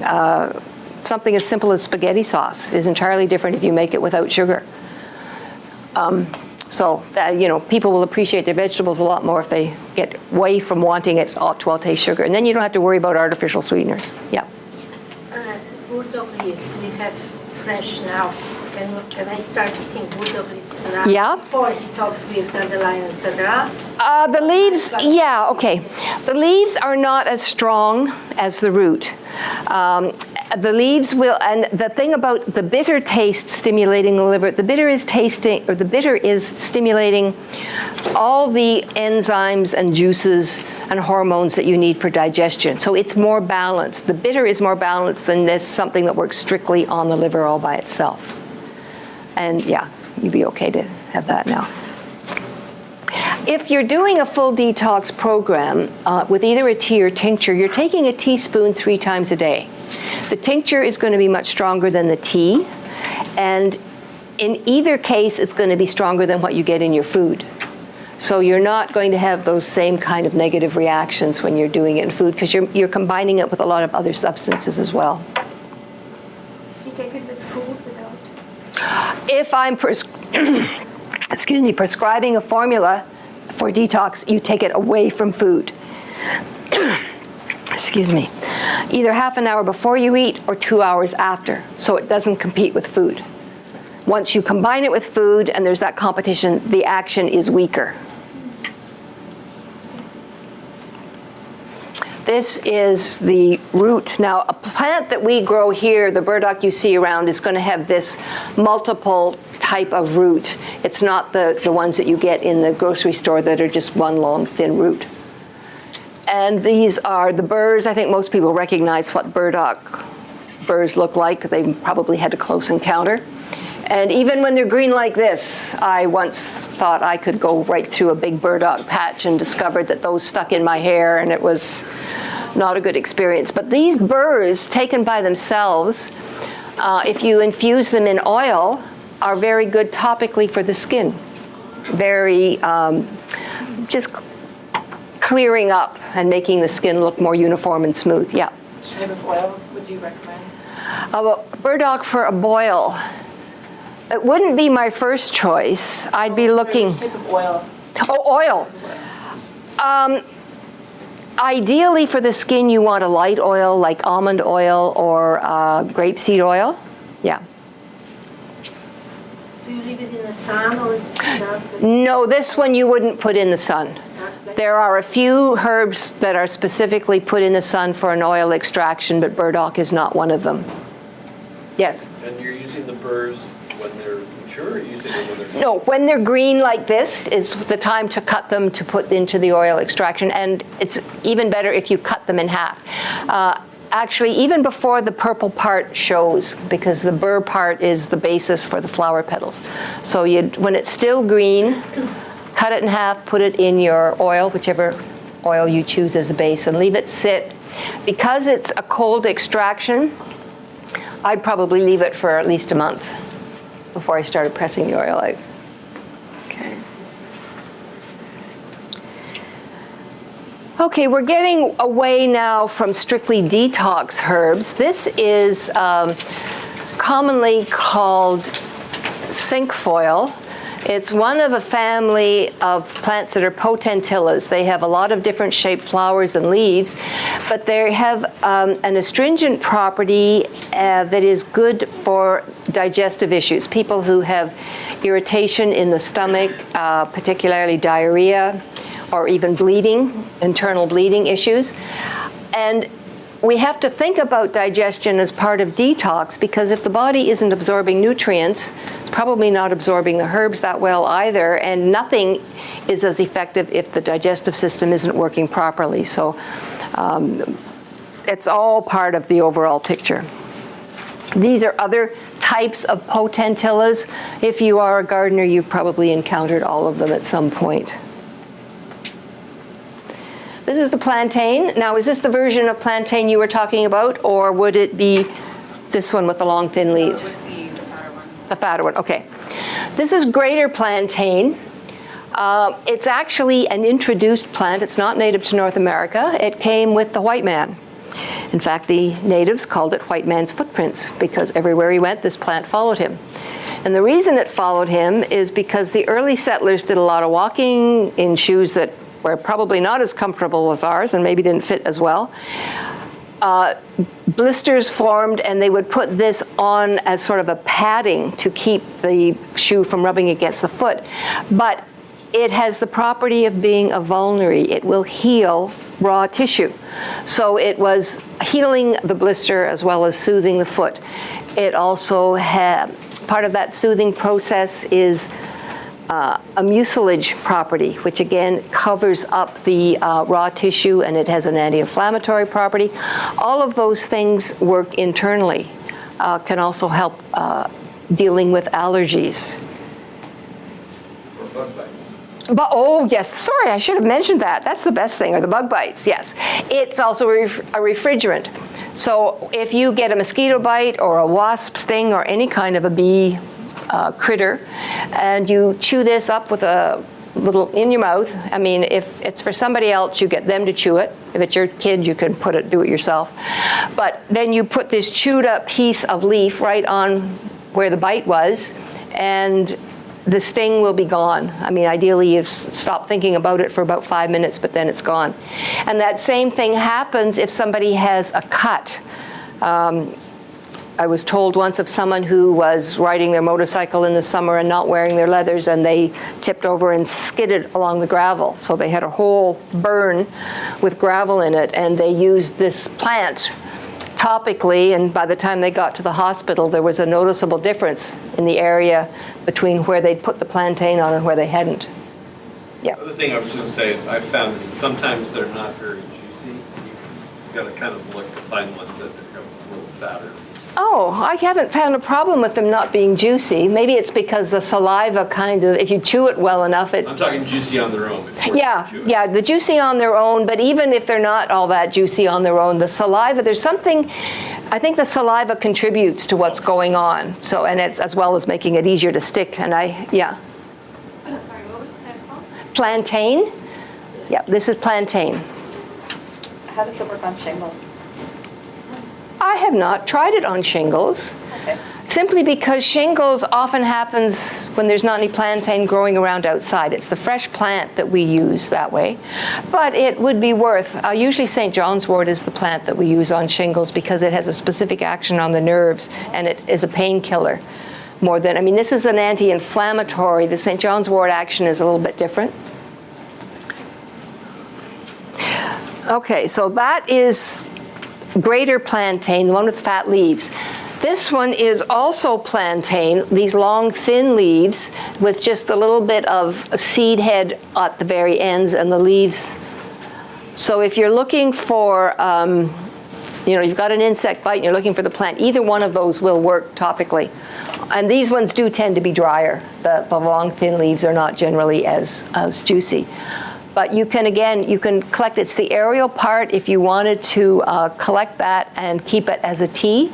[SPEAKER 1] Something as simple as spaghetti sauce is entirely different if you make it without sugar. So that, people will appreciate their vegetables a lot more if they get away from wanting it to all taste sugar. And then you don't have to worry about artificial sweeteners. Yeah.
[SPEAKER 9] Burdock leaves we have fresh now. Can I start eating burdock leaves now?
[SPEAKER 1] Yeah.
[SPEAKER 9] For detox with dandelion, etc.
[SPEAKER 1] The leaves, yeah, okay. The leaves are not as strong as the root. The leaves will, and the thing about the bitter taste stimulating the liver, the bitter is stimulating all the enzymes and juices and hormones that you need for digestion. So it's more balanced. The bitter is more balanced than this something that works strictly on the liver all by itself. And yeah, you'd be okay to have that now. If you're doing a full detox program with either a tea or tincture, you're taking a teaspoon 3 times a day. The tincture is going to be much stronger than the tea, and in either case, it's going to be stronger than what you get in your food. So you're not going to have those same kind of negative reactions when you're doing it in food, because you're combining it with a lot of other substances as well.
[SPEAKER 8] So you take it with food without?
[SPEAKER 1] If I'm prescribing a formula for detox, you take it away from food. Excuse me. Either half an hour before you eat or 2 hours after, so it doesn't compete with food. Once you combine it with food and there's that competition, the action is weaker. This is the root. Now, a plant that we grow here, the burdock you see around, is going to have this multiple type of root. It's not the ones that you get in the grocery store that are just one long, thin root. And these are the burrs. I think most people recognize what burdock burrs look like. They probably had a close encounter. And even when they're green like this, I once thought I could go right through a big burdock patch and discovered that those stuck in my hair, and it was not a good experience. But these burrs, taken by themselves, if you infuse them in oil, are very good topically for the skin. Very, just clearing up and making the skin look more uniform and smooth, yeah.
[SPEAKER 3] Which type of oil would you recommend?
[SPEAKER 1] Burdock for a boil. It wouldn't be my first choice. I'd be looking.
[SPEAKER 3] Which type of oil?
[SPEAKER 1] Oh, oil. Ideally for the skin, you want a light oil like almond oil or grapeseed oil. Yeah.
[SPEAKER 9] Do you leave it in the sun or not?
[SPEAKER 1] No, this one you wouldn't put in the sun. There are a few herbs that are specifically put in the sun for an oil extraction, but burdock is not one of them. Yes?
[SPEAKER 5] And you're using the burrs when they're mature, or using them when they're...
[SPEAKER 1] No, when they're green like this is the time to cut them to put into the oil extraction, and it's even better if you cut them in half. Actually, even before the purple part shows, because the burr part is the basis for the flower petals. So when it's still green, cut it in half, put it in your oil, whichever oil you choose as a base, and leave it sit. Because it's a cold extraction, I'd probably leave it for at least a month before I started pressing the oil out. Okay. Okay, we're getting away now from strictly detox herbs. This is commonly called Cinquefoil. It's one of a family of plants that are potentillas. They have a lot of different shaped flowers and leaves, but they have an astringent property that is good for digestive issues. People who have irritation in the stomach, particularly diarrhea, or even bleeding, internal bleeding issues. And we have to think about digestion as part of detox, because if the body isn't absorbing nutrients, it's probably not absorbing the herbs that well either, and nothing is as effective if the digestive system isn't working properly. So it's all part of the overall picture. These are other types of potentillas. If you are a gardener, you've probably encountered all of them at some point. This is the plantain. Now, is this the version of plantain you were talking about, or would it be this one with the long, thin leaves?
[SPEAKER 8] The fatter one.
[SPEAKER 1] The fatter one, okay. This is greater plantain. It's actually an introduced plant. It's not native to North America. It came with the white man. In fact, the natives called it white man's footprints, because everywhere he went, this plant followed him. And the reason it followed him is because the early settlers did a lot of walking in shoes that were probably not as comfortable as ours and maybe didn't fit as well. Blisters formed, and they would put this on as sort of a padding to keep the shoe from rubbing against the foot. But it has the property of being a vulnerary. It will heal raw tissue. So it was healing the blister as well as soothing the foot. It also had, part of that soothing process is a mucilage property, which again covers up the raw tissue, and it has an anti-inflammatory property. All of those things work internally, can also help dealing with allergies.
[SPEAKER 5] Or bug bites.
[SPEAKER 1] But, oh, yes, sorry, I should have mentioned that. That's the best thing, or the bug bites, yes. It's also a refrigerant. So if you get a mosquito bite or a wasp sting or any kind of a bee critter, and you chew this up with a little in your mouth, I mean, if it's for somebody else, you get them to chew it. If it's your kid, you can do it yourself. But then you put this chewed up piece of leaf right on where the bite was, and the sting will be gone. I mean, ideally, you stop thinking about it for about 5 minutes, but then it's gone. And that same thing happens if somebody has a cut. I was told once of someone who was riding their motorcycle in the summer and not wearing their leathers, and they tipped over and skidded along the gravel. So they had a whole burn with gravel in it, and they used this plant topically, and by the time they got to the hospital, there was a noticeable difference in the area between where they'd put the plantain on and where they hadn't. Yeah.
[SPEAKER 5] The other thing I was going to say, I found that sometimes they're not very juicy. You've got to kind of look to find ones that are a little fatter.
[SPEAKER 1] Oh, I haven't found a problem with them not being juicy. Maybe it's because the saliva kind of, if you chew it well enough, it...
[SPEAKER 5] I'm talking juicy on their own.
[SPEAKER 1] Yeah, the juicy on their own, but even if they're not all that juicy on their own, the saliva, there's something, I think the saliva contributes to what's going on. So, and it's as well as making it easier to stick, and yeah.
[SPEAKER 8] Oh, sorry, what was the plant called?
[SPEAKER 1] Plantain. Yeah, this is plantain.
[SPEAKER 8] How does it work on shingles?
[SPEAKER 1] I have not tried it on shingles,
[SPEAKER 8] Okay.
[SPEAKER 1] simply because shingles often happens when there's not any plantain growing around outside. It's the fresh plant that we use that way. But it would be worth, usually St. John's wort is the plant that we use on shingles because it has a specific action on the nerves, and it is a painkiller more than, I mean, this is an anti-inflammatory. The St. John's wort action is a little bit different. Okay, so that is greater plantain, the one with fat leaves. This one is also plantain, these long thin leaves with just a little bit of a seed head at the very ends and the leaves. So if you're looking for, you've got an insect bite and you're looking for the plant, either one of those will work topically. And these ones do tend to be drier. The long thin leaves are not generally as juicy. But you can collect, it's the aerial part if you wanted to collect that and keep it as a tea.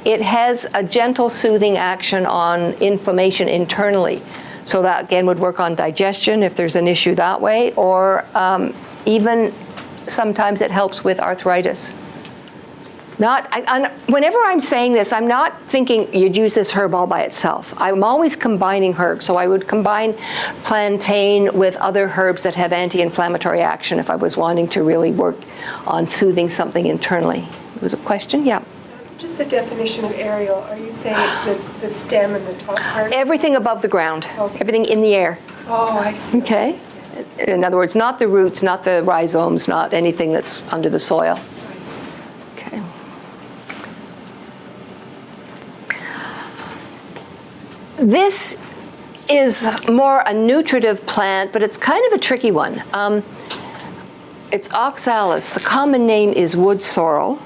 [SPEAKER 1] It has a gentle soothing action on inflammation internally. So that again would work on digestion if there's an issue that way, or even sometimes it helps with arthritis. Whenever I'm saying this, I'm not thinking you'd use this herb all by itself. I'm always combining herbs. So I would combine plantain with other herbs that have anti-inflammatory action if I was wanting to really work on soothing something internally. It was a question? Yeah.
[SPEAKER 10] Just the definition of aerial. Are you saying it's the stem and the top part?
[SPEAKER 1] Everything above the ground.
[SPEAKER 10] Okay.
[SPEAKER 1] Everything in the air.
[SPEAKER 10] Oh, I see.
[SPEAKER 1] Okay. In other words, not the roots, not the rhizomes, not anything that's under the soil.
[SPEAKER 10] I see.
[SPEAKER 1] Okay. This is more a nutritive plant, but it's kind of a tricky one. It's Oxalis. The common name is wood sorrel,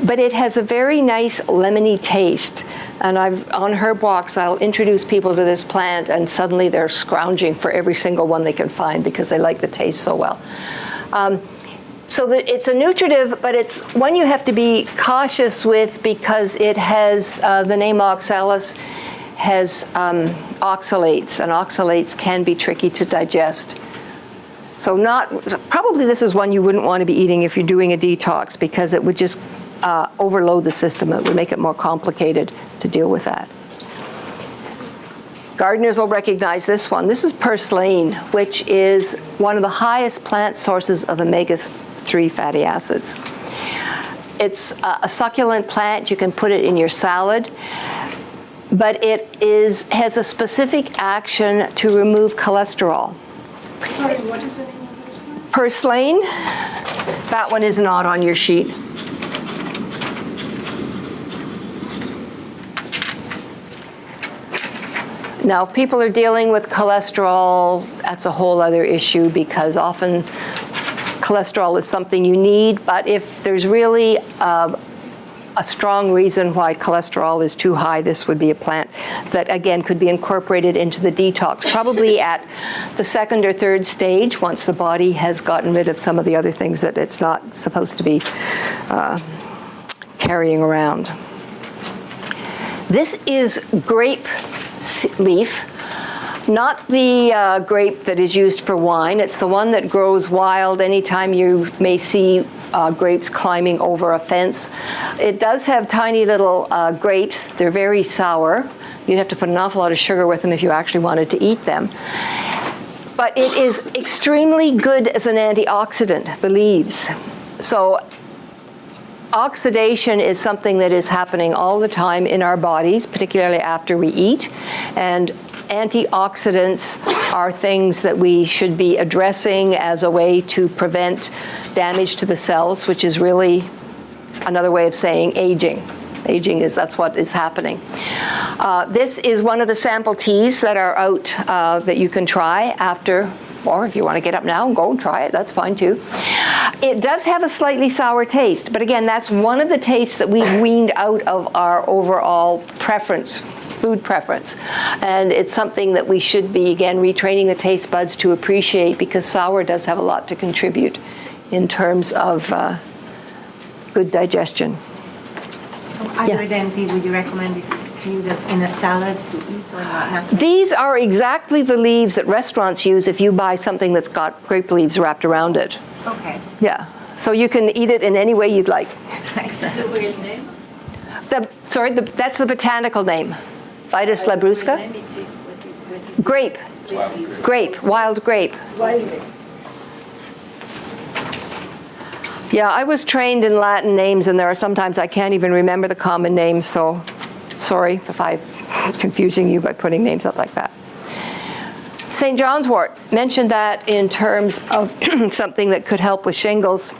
[SPEAKER 1] but it has a very nice lemony taste. And on Herb Walks, I'll introduce people to this plant, and suddenly they're scrounging for every single one they can find because they like the taste so well. So it's a nutritive, but it's one you have to be cautious with because it has, the name Oxalis has oxalates, and oxalates can be tricky to digest. So probably this is one you wouldn't want to be eating if you're doing a detox because it would just overload the system. It would make it more complicated to deal with that. Gardeners will recognize this one. This is purslane, which is one of the highest plant sources of omega-3 fatty acids. It's a succulent plant. You can put it in your salad. But it has a specific action to remove cholesterol.
[SPEAKER 10] Sorry, what is the name of this one?
[SPEAKER 1] Purslane. That one is not on your sheet. Now, if people are dealing with cholesterol, that's a whole other issue because often cholesterol is something you need, but if there's really a strong reason why cholesterol is too high, this would be a plant that, again, could be incorporated into the detox, probably at the second or third stage, once the body has gotten rid of some of the other things that it's not supposed to be carrying around. This is grape leaf, not the grape that is used for wine. It's the one that grows wild anytime you may see grapes climbing over a fence. It does have tiny little grapes. They're very sour. You'd have to put an awful lot of sugar with them if you actually wanted to eat them. But it is extremely good as an antioxidant, the leaves. So oxidation is something that is happening all the time in our bodies, particularly after we eat. And antioxidants are things that we should be addressing as a way to prevent damage to the cells, which is really another way of saying aging. Aging is, that's what is happening. This is one of the sample teas that are out that you can try after, or if you want to get up now and go and try it, that's fine too. It does have a slightly sour taste, but again, that's one of the tastes that we've weaned out of our overall preference, food preference. And it's something that we should be, again, retraining the taste buds to appreciate, because sour does have a lot to contribute in terms of good digestion.
[SPEAKER 4] So other than tea, would you recommend this to use it in a salad to eat or not?
[SPEAKER 1] These are exactly the leaves that restaurants use if you buy something that's got grape leaves wrapped around it.
[SPEAKER 4] Okay.
[SPEAKER 1] Yeah, so you can eat it in any way you'd like.
[SPEAKER 3] What's the real name?
[SPEAKER 1] That's the botanical name. Vitis labrusca.
[SPEAKER 3] What is
[SPEAKER 1] Grape. Grape, wild grape. Yeah, I was trained in Latin names, and there are sometimes I can't even remember the common names, so sorry if I'm confusing you by putting names up like that. St. John's wort, mentioned that in terms of something that could help with shingles.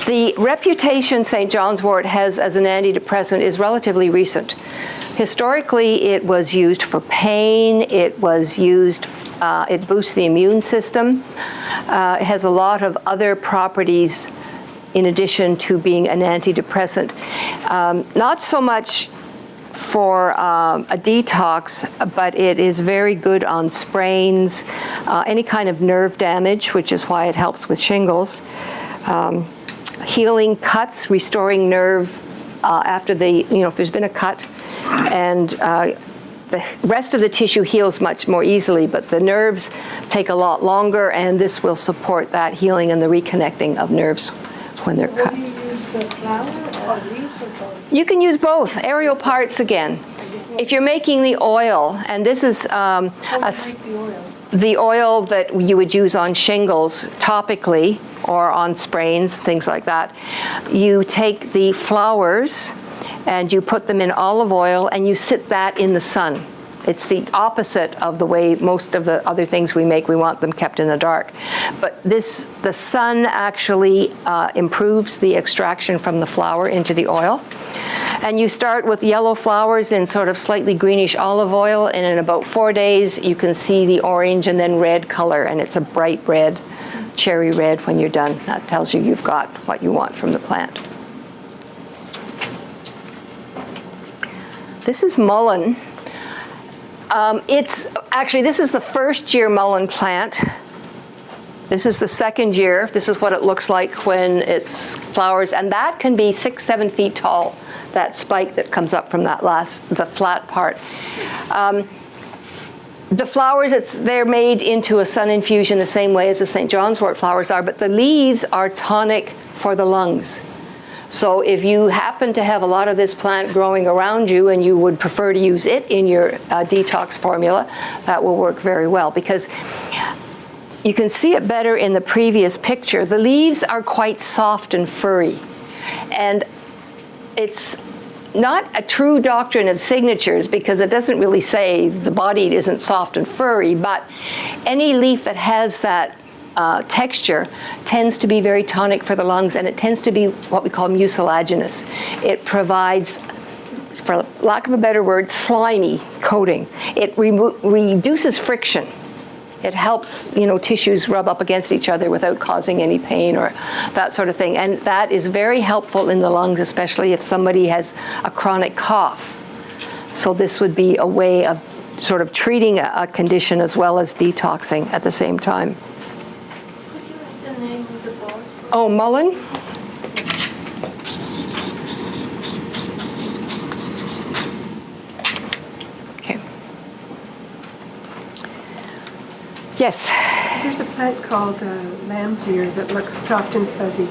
[SPEAKER 1] The reputation St. John's wort has as an antidepressant is relatively recent. Historically, it was used for pain. It was used, it boosts the immune system. It has a lot of other properties in addition to being an antidepressant. Not so much for a detox, but it is very good on sprains, any kind of nerve damage, which is why it helps with shingles. Healing cuts, restoring nerve after if there's been a cut, and the rest of the tissue heals much more easily, but the nerves take a lot longer, and this will support that healing and the reconnecting of nerves when they're cut.
[SPEAKER 2] Do you use the flower or leaves or both?
[SPEAKER 1] You can use both, aerial parts again. If you're making the oil, and this is the oil that you would use on shingles topically or on sprains, things like that, you take the flowers and you put them in olive oil and you sit that in the sun. It's the opposite of the way most of the other things we make, we want them kept in the dark. But the sun actually improves the extraction from the flower into the oil. And you start with yellow flowers in sort of slightly greenish olive oil, and in about 4 days you can see the orange and then red color, and it's a bright red, cherry red when you're done. That tells you you've got what you want from the plant. This is mullen. This is the first year mullen plant. This is the second year. This is what it looks like when it's flowers, and that can be 6-7 feet tall, that spike that comes up from the flat part. The flowers, they're made into a sun infusion the same way as the St. John's wort flowers are, but the leaves are tonic for the lungs. So if you happen to have a lot of this plant growing around you and you would prefer to use it in your detox formula, that will work very well, because you can see it better in the previous picture. The leaves are quite soft and furry, and it's not a true doctrine of signatures because it doesn't really say the body isn't soft and furry, but any leaf that has that texture tends to be very tonic for the lungs, and it tends to be what we call mucilaginous. It provides, for lack of a better word, slimy coating. It reduces friction It helps, tissues rub up against each other without causing any pain or that sort of thing. And that is very helpful in the lungs, especially if somebody has a chronic cough. So this would be a way of sort of treating a condition as well as detoxing at the same time.
[SPEAKER 9] Could you write the name of the ball?
[SPEAKER 1] Oh, Mullen? Okay. Yes.
[SPEAKER 10] There's a plant called lamb's ear that looks soft and fuzzy.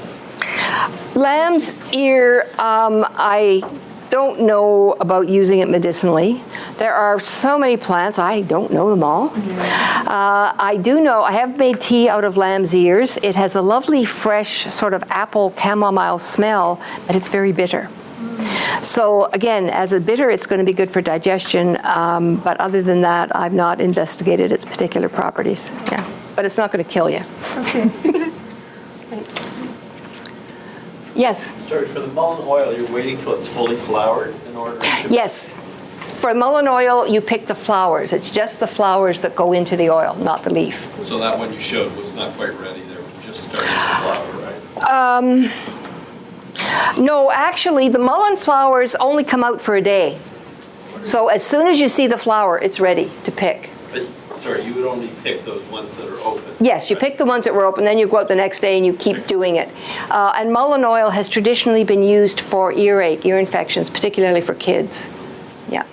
[SPEAKER 1] Lamb's ear, I don't know about using it medicinally. There are so many plants, I don't know them all. I do know, I have made tea out of lamb's ears. It has a lovely, fresh, sort of apple chamomile smell, but it's very bitter. So again, as a bitter, it's going to be good for digestion, but other than that, I've not investigated its particular properties. Yeah, but it's not going to kill you.
[SPEAKER 10] Okay. Thanks.
[SPEAKER 1] Yes?
[SPEAKER 5] Sorry, for the mullein oil, you're waiting till it's fully flowered in order to...
[SPEAKER 1] Yes. For mullein oil, you pick the flowers. It's just the flowers that go into the oil, not the leaf.
[SPEAKER 5] So that one you showed was not quite ready. They were just starting to flower, right?
[SPEAKER 1] No, actually, the mullein flowers only come out for a day. So as soon as you see the flower, it's ready to pick.
[SPEAKER 5] But, sorry, you would only pick those ones that are open.
[SPEAKER 1] Yes, you pick the ones that were open, then you go out the next day and you keep doing it. And mullein oil has traditionally been used for earache, ear infections, particularly for kids. Yeah.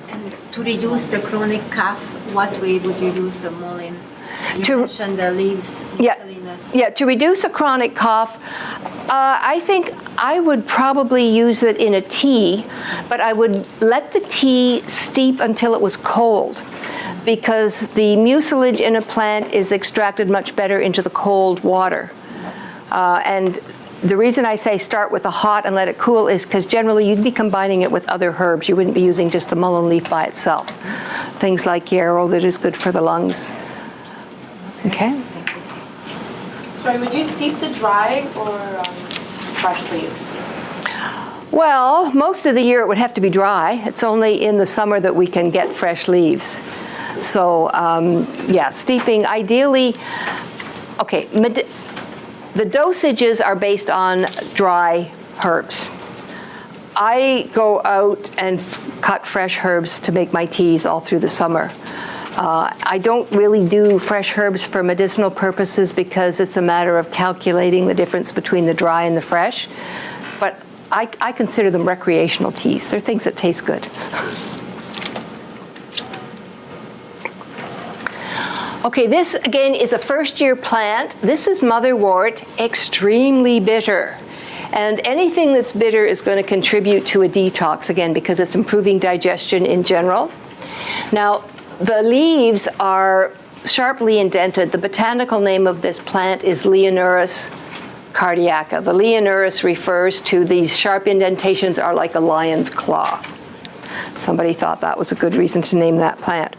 [SPEAKER 4] And to reduce the chronic cough, what way would you use the mullein? You mentioned the leaves.
[SPEAKER 1] Yeah, to reduce a chronic cough, I think I would probably use it in a tea, but I would let the tea steep until it was cold, because the mucilage in a plant is extracted much better into the cold water. And the reason I say start with the hot and let it cool is because generally you'd be combining it with other herbs. You wouldn't be using just the mullein leaf by itself. Things like yarrow that is good for the lungs. Okay.
[SPEAKER 10] Sorry, would you steep the dry or fresh leaves?
[SPEAKER 1] Well, most of the year it would have to be dry. It's only in the summer that we can get fresh leaves. So, yeah, steeping, ideally, okay, the dosages are based on dry herbs. I go out and cut fresh herbs to make my teas all through the summer. I don't really do fresh herbs for medicinal purposes because it's a matter of calculating the difference between the dry and the fresh. But I consider them recreational teas. They're things that taste good. Okay, this again is a first-year plant. This is Motherwort, extremely bitter. And anything that's bitter is going to contribute to a detox, again, because it's improving digestion in general. Now, the leaves are sharply indented. The botanical name of this plant is Leonurus cardiaca. The Leonurus refers to these sharp indentations are like a lion's claw. Somebody thought that was a good reason to name that plant.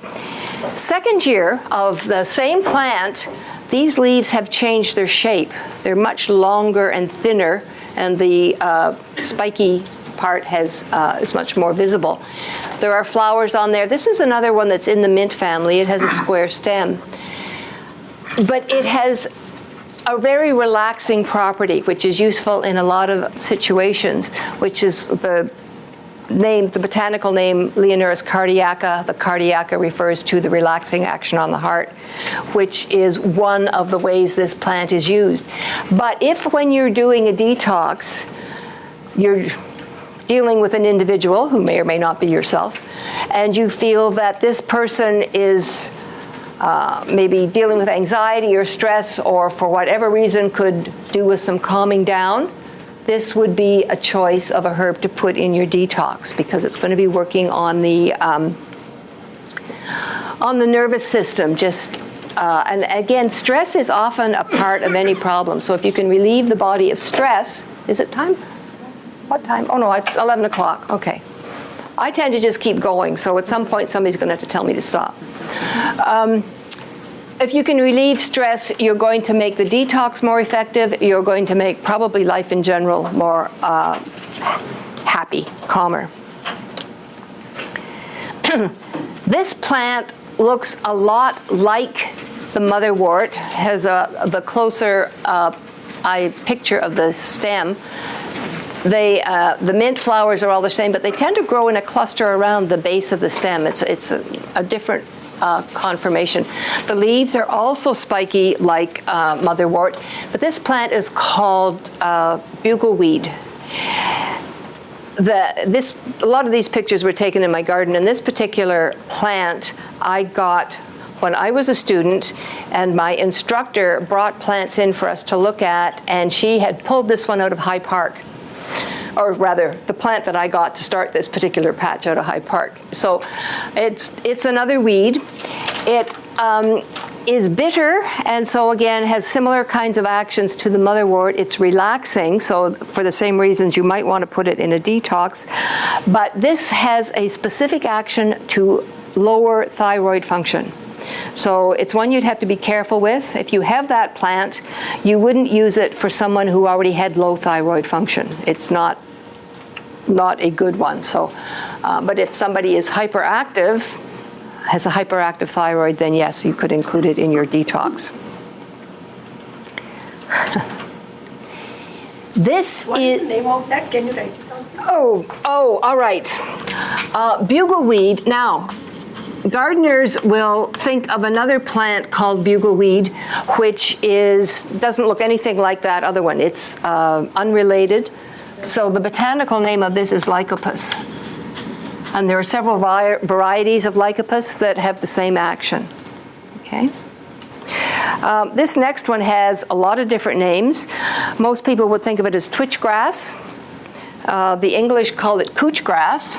[SPEAKER 1] Second year of the same plant, these leaves have changed their shape. They're much longer and thinner, and the spiky part is much more visible. There are flowers on there. This is another one that's in the mint family. It has a square stem. But it has a very relaxing property, which is useful in a lot of situations, which is the botanical name Leonurus cardiaca. The cardiaca refers to the relaxing action on the heart, which is one of the ways this plant is used. But if when you're doing a detox, you're dealing with an individual who may or may not be yourself, and you feel that this person is maybe dealing with anxiety or stress, or for whatever reason could do with some calming down, this would be a choice of a herb to put in your detox, because it's going to be working on the nervous system. And again, stress is often a part of any problem. So if you can relieve the body of stress, is it time? What time? Oh no, it's 11 o'clock. Okay. I tend to just keep going, so at some point somebody's going to have to tell me to stop. If you can relieve stress, you're going to make the detox more effective. You're going to make probably life in general more happy, calmer. This plant looks a lot like the motherwort, has the closer eye picture of the stem. The mint flowers are all the same, but they tend to grow in a cluster around the base of the stem. It's a different conformation. The leaves are also spiky like motherwort, but this plant is called Bugle Weed. A lot of these pictures were taken in my garden, and this particular plant I got when I was a student, and my instructor brought plants in for us to look at, and she had pulled this one out of High Park. Or rather, the plant that I got to start this particular patch out of High Park. So it's another weed. It is bitter, and so again has similar kinds of actions to the motherwort. It's relaxing, so for the same reasons you might want to put it in a detox. But this has a specific action to lower thyroid function. So it's one you'd have to be careful with. If you have that plant, you wouldn't use it for someone who already had low thyroid function. It's not a good one. So, but if somebody is hyperactive, has a hyperactive thyroid, then yes, you could include it in your detox.
[SPEAKER 7] What is the name of that? Can you write it down?
[SPEAKER 1] Oh, all right. Bugle weed. Now, gardeners will think of another plant called bugle weed, which doesn't look anything like that other one. It's unrelated. So the botanical name of this is Lycopus. And there are several varieties of Lycopus that have the same action. Okay. This next one has a lot of different names. Most people would think of it as twitchgrass. The English call it couchgrass,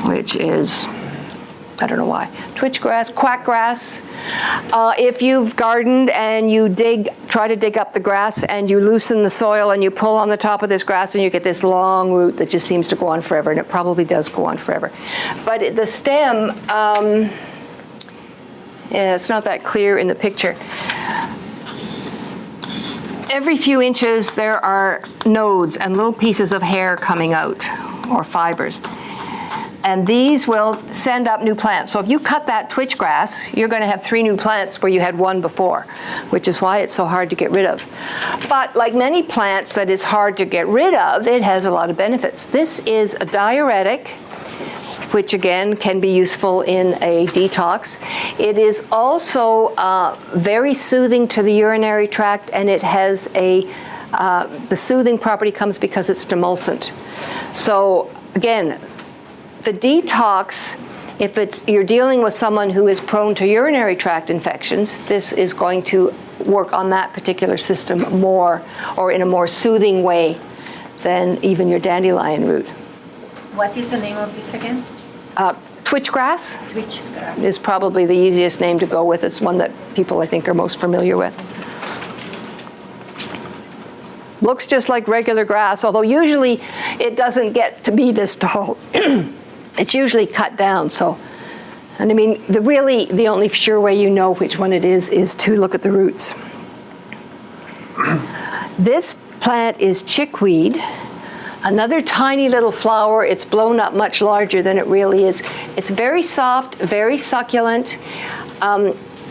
[SPEAKER 1] which is, I don't know why, twitchgrass, quackgrass. If you've gardened and you try to dig up the grass and you loosen the soil and you pull on the top of this grass and you get this long root that just seems to go on forever, and it probably does go on forever. But the stem, it's not that clear in the picture. Every few inches there are nodes and little pieces of hair coming out, or fibers. And these will send up new plants. So if you cut that twitch grass, you're going to have 3 new plants where you had 1 before, which is why it's so hard to get rid of. But like many plants that is hard to get rid of, it has a lot of benefits. This is a diuretic, which again can be useful in a detox. It is also very soothing to the urinary tract, and it has the soothing property comes because it's demulcent. So again, the detox, if you're dealing with someone who is prone to urinary tract infections, this is going to work on that particular system more, or in a more soothing way than even your dandelion root.
[SPEAKER 4] What is the name of this again?
[SPEAKER 1] Twitchgrass.
[SPEAKER 4] Twitchgrass
[SPEAKER 1] is probably the easiest name to go with. It's one that people, I think, are most familiar with. Looks just like regular grass, although usually it doesn't get to be this tall. It's usually cut down, so. And I mean, the only sure way you know which one it is to look at the roots. This plant is chickweed. Another tiny little flower. It's blown up much larger than it really is. It's very soft, very succulent.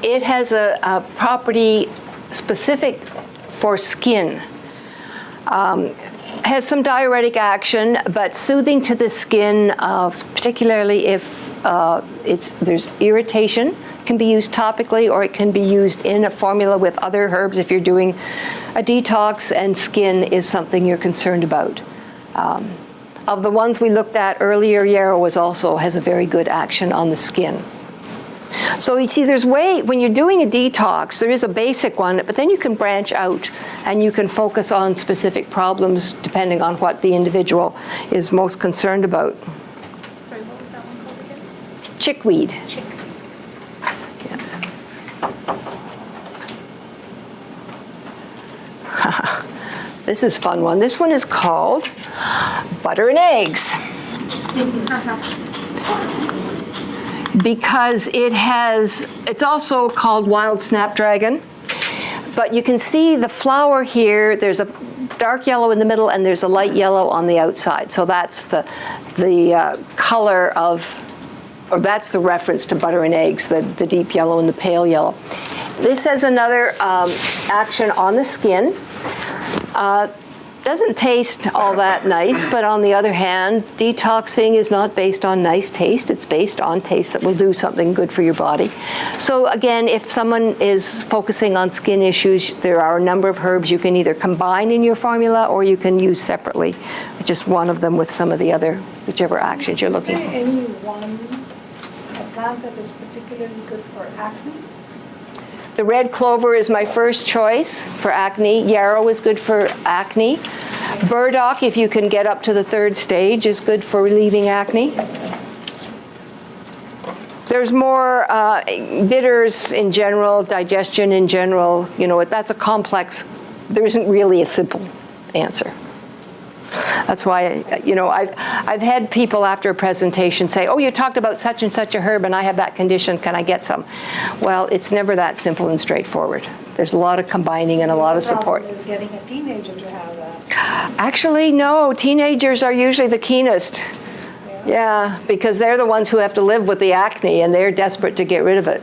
[SPEAKER 1] It has a property specific for skin. Has some diuretic action, but soothing to the skin, particularly if there's irritation. It can be used topically, or it can be used in a formula with other herbs if you're doing a detox and skin is something you're concerned about. Of the ones we looked at earlier, Yarrow has a very good action on the skin. So you see, when you're doing a detox, there is a basic one, but then you can branch out and you can focus on specific problems depending on what the individual is most concerned about.
[SPEAKER 10] Sorry, what was that one called again?
[SPEAKER 1] Chickweed. Yeah. This is a fun one. This one is called Butter and Eggs. Because it's also called wild snapdragon, but you can see the flower here. There's a dark yellow in the middle and there's a light yellow on the outside. So that's the color of or that's the reference to butter and eggs, the deep yellow and the pale yellow. This has another action on the skin. Doesn't taste all that nice, but on the other hand, detoxing is not based on nice taste. It's based on taste that will do something good for your body. So again, if someone is focusing on skin issues, there are a number of herbs you can either combine in your formula or you can use separately, just one of them with some of the other, whichever actions you're looking for.
[SPEAKER 2] Is there any one plant that is particularly good for acne?
[SPEAKER 1] The red clover is my first choice for acne. Yarrow is good for acne. Burdock, if you can get up to the 3rd stage, is good for relieving acne. There's more bitters in general, digestion in general. You know, that's a complex, there isn't really a simple answer. That's why, you know, I've had people after a presentation say, oh, you talked about such and such a herb and I have that condition, can I get some? Well, it's never that simple and straightforward. There's a lot of combining and a lot of support.
[SPEAKER 2] The problem is getting a teenager to have that.
[SPEAKER 1] Actually, no, teenagers are usually the keenest. Yeah, because they're the ones who have to live with the acne and they're desperate to get rid of it.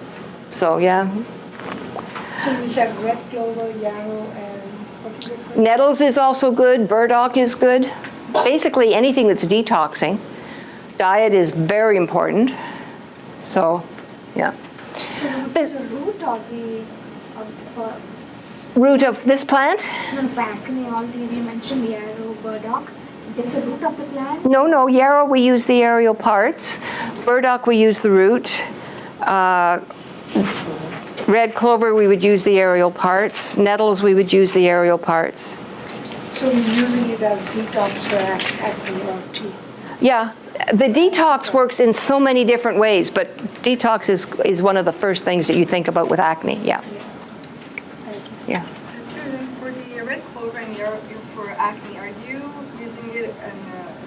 [SPEAKER 1] So, yeah.
[SPEAKER 2] So you said red clover, yarrow, and what did you call it?
[SPEAKER 1] Nettles is also good. Burdock is good. Basically, anything that's detoxing. Diet is very important. So, yeah.
[SPEAKER 11] So
[SPEAKER 1] This
[SPEAKER 11] the root or the
[SPEAKER 1] root of this plant?
[SPEAKER 11] no, for acne, all these you mentioned, yarrow, burdock, just the root of the plant?
[SPEAKER 1] No, yarrow we use the aerial parts. Burdock we use the root. Red clover we would use the aerial parts. Nettles we would use the aerial parts.
[SPEAKER 2] So you're using it as detox for acne or tea?
[SPEAKER 1] Yeah, the detox works in so many different ways, but detox is one of the first things that you think about with acne, yeah. Yeah.
[SPEAKER 12] Susan, for the red clover and yarrow for acne, are you using it in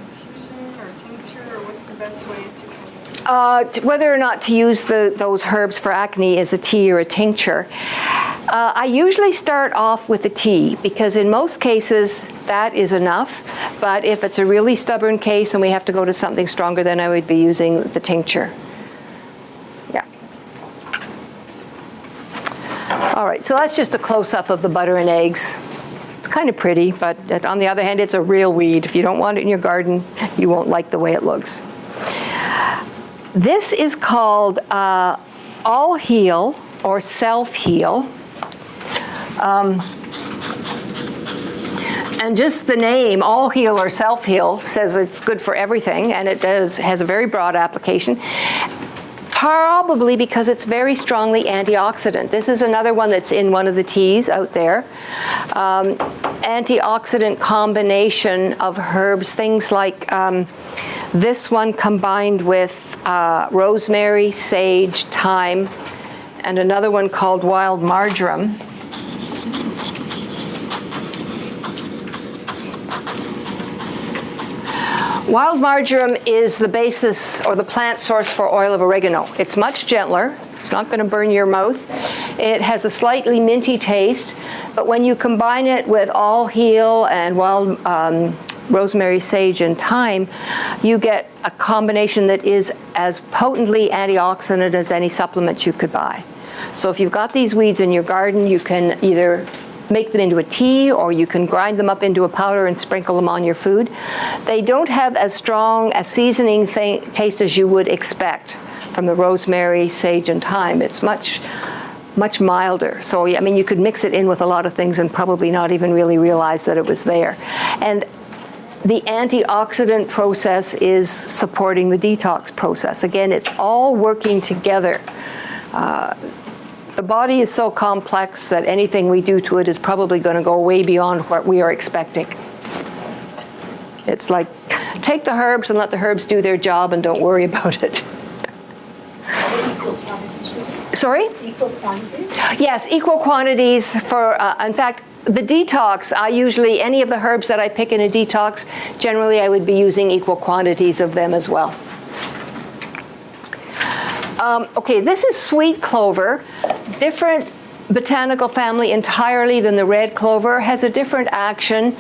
[SPEAKER 12] infusion or tincture, or what's the best way to
[SPEAKER 1] Whether or not to use those herbs for acne as a tea or a tincture, I usually start off with a tea because in most cases that is enough. But if it's a really stubborn case and we have to go to something stronger, then I would be using the tincture. Yeah. All right, so that's just a close-up of the butter and eggs. It's kind of pretty, but on the other hand, it's a real weed. If you don't want it in your garden, you won't like the way it looks. This is called All Heal or Self Heal. And just the name, All Heal or Self Heal, says it's good for everything, and it has a very broad application. Probably because it's very strongly antioxidant. This is another one that's in one of the teas out there. Antioxidant combination of herbs, things like this one combined with rosemary, sage, thyme, and another one called wild marjoram. Wild marjoram is the basis or the plant source for oil of oregano. It's much gentler. It's not going to burn your mouth. It has a slightly minty taste, but when you combine it with All Heal and wild rosemary, sage, and thyme, you get a combination that is as potently antioxidant as any supplement you could buy. So if you've got these weeds in your garden, you can either make them into a tea or you can grind them up into a powder and sprinkle them on your food. They don't have as strong a seasoning taste as you would expect from the rosemary, sage, and thyme. It's much milder. So, I mean, you could mix it in with a lot of things and probably not even really realize that it was there. And the antioxidant process is supporting the detox process. Again, it's all working together. The body is so complex that anything we do to it is probably going to go way beyond what we are expecting. It's like, take the herbs and let the herbs do their job and don't worry about it.
[SPEAKER 2] Equal quantities.
[SPEAKER 1] Sorry?
[SPEAKER 2] Equal quantities?
[SPEAKER 1] Yes, equal quantities for, in fact, the detox, I usually, any of the herbs that I pick in a detox, generally I would be using equal quantities of them as well. Okay, this is sweet clover, different botanical family entirely than the red clover, has a different action,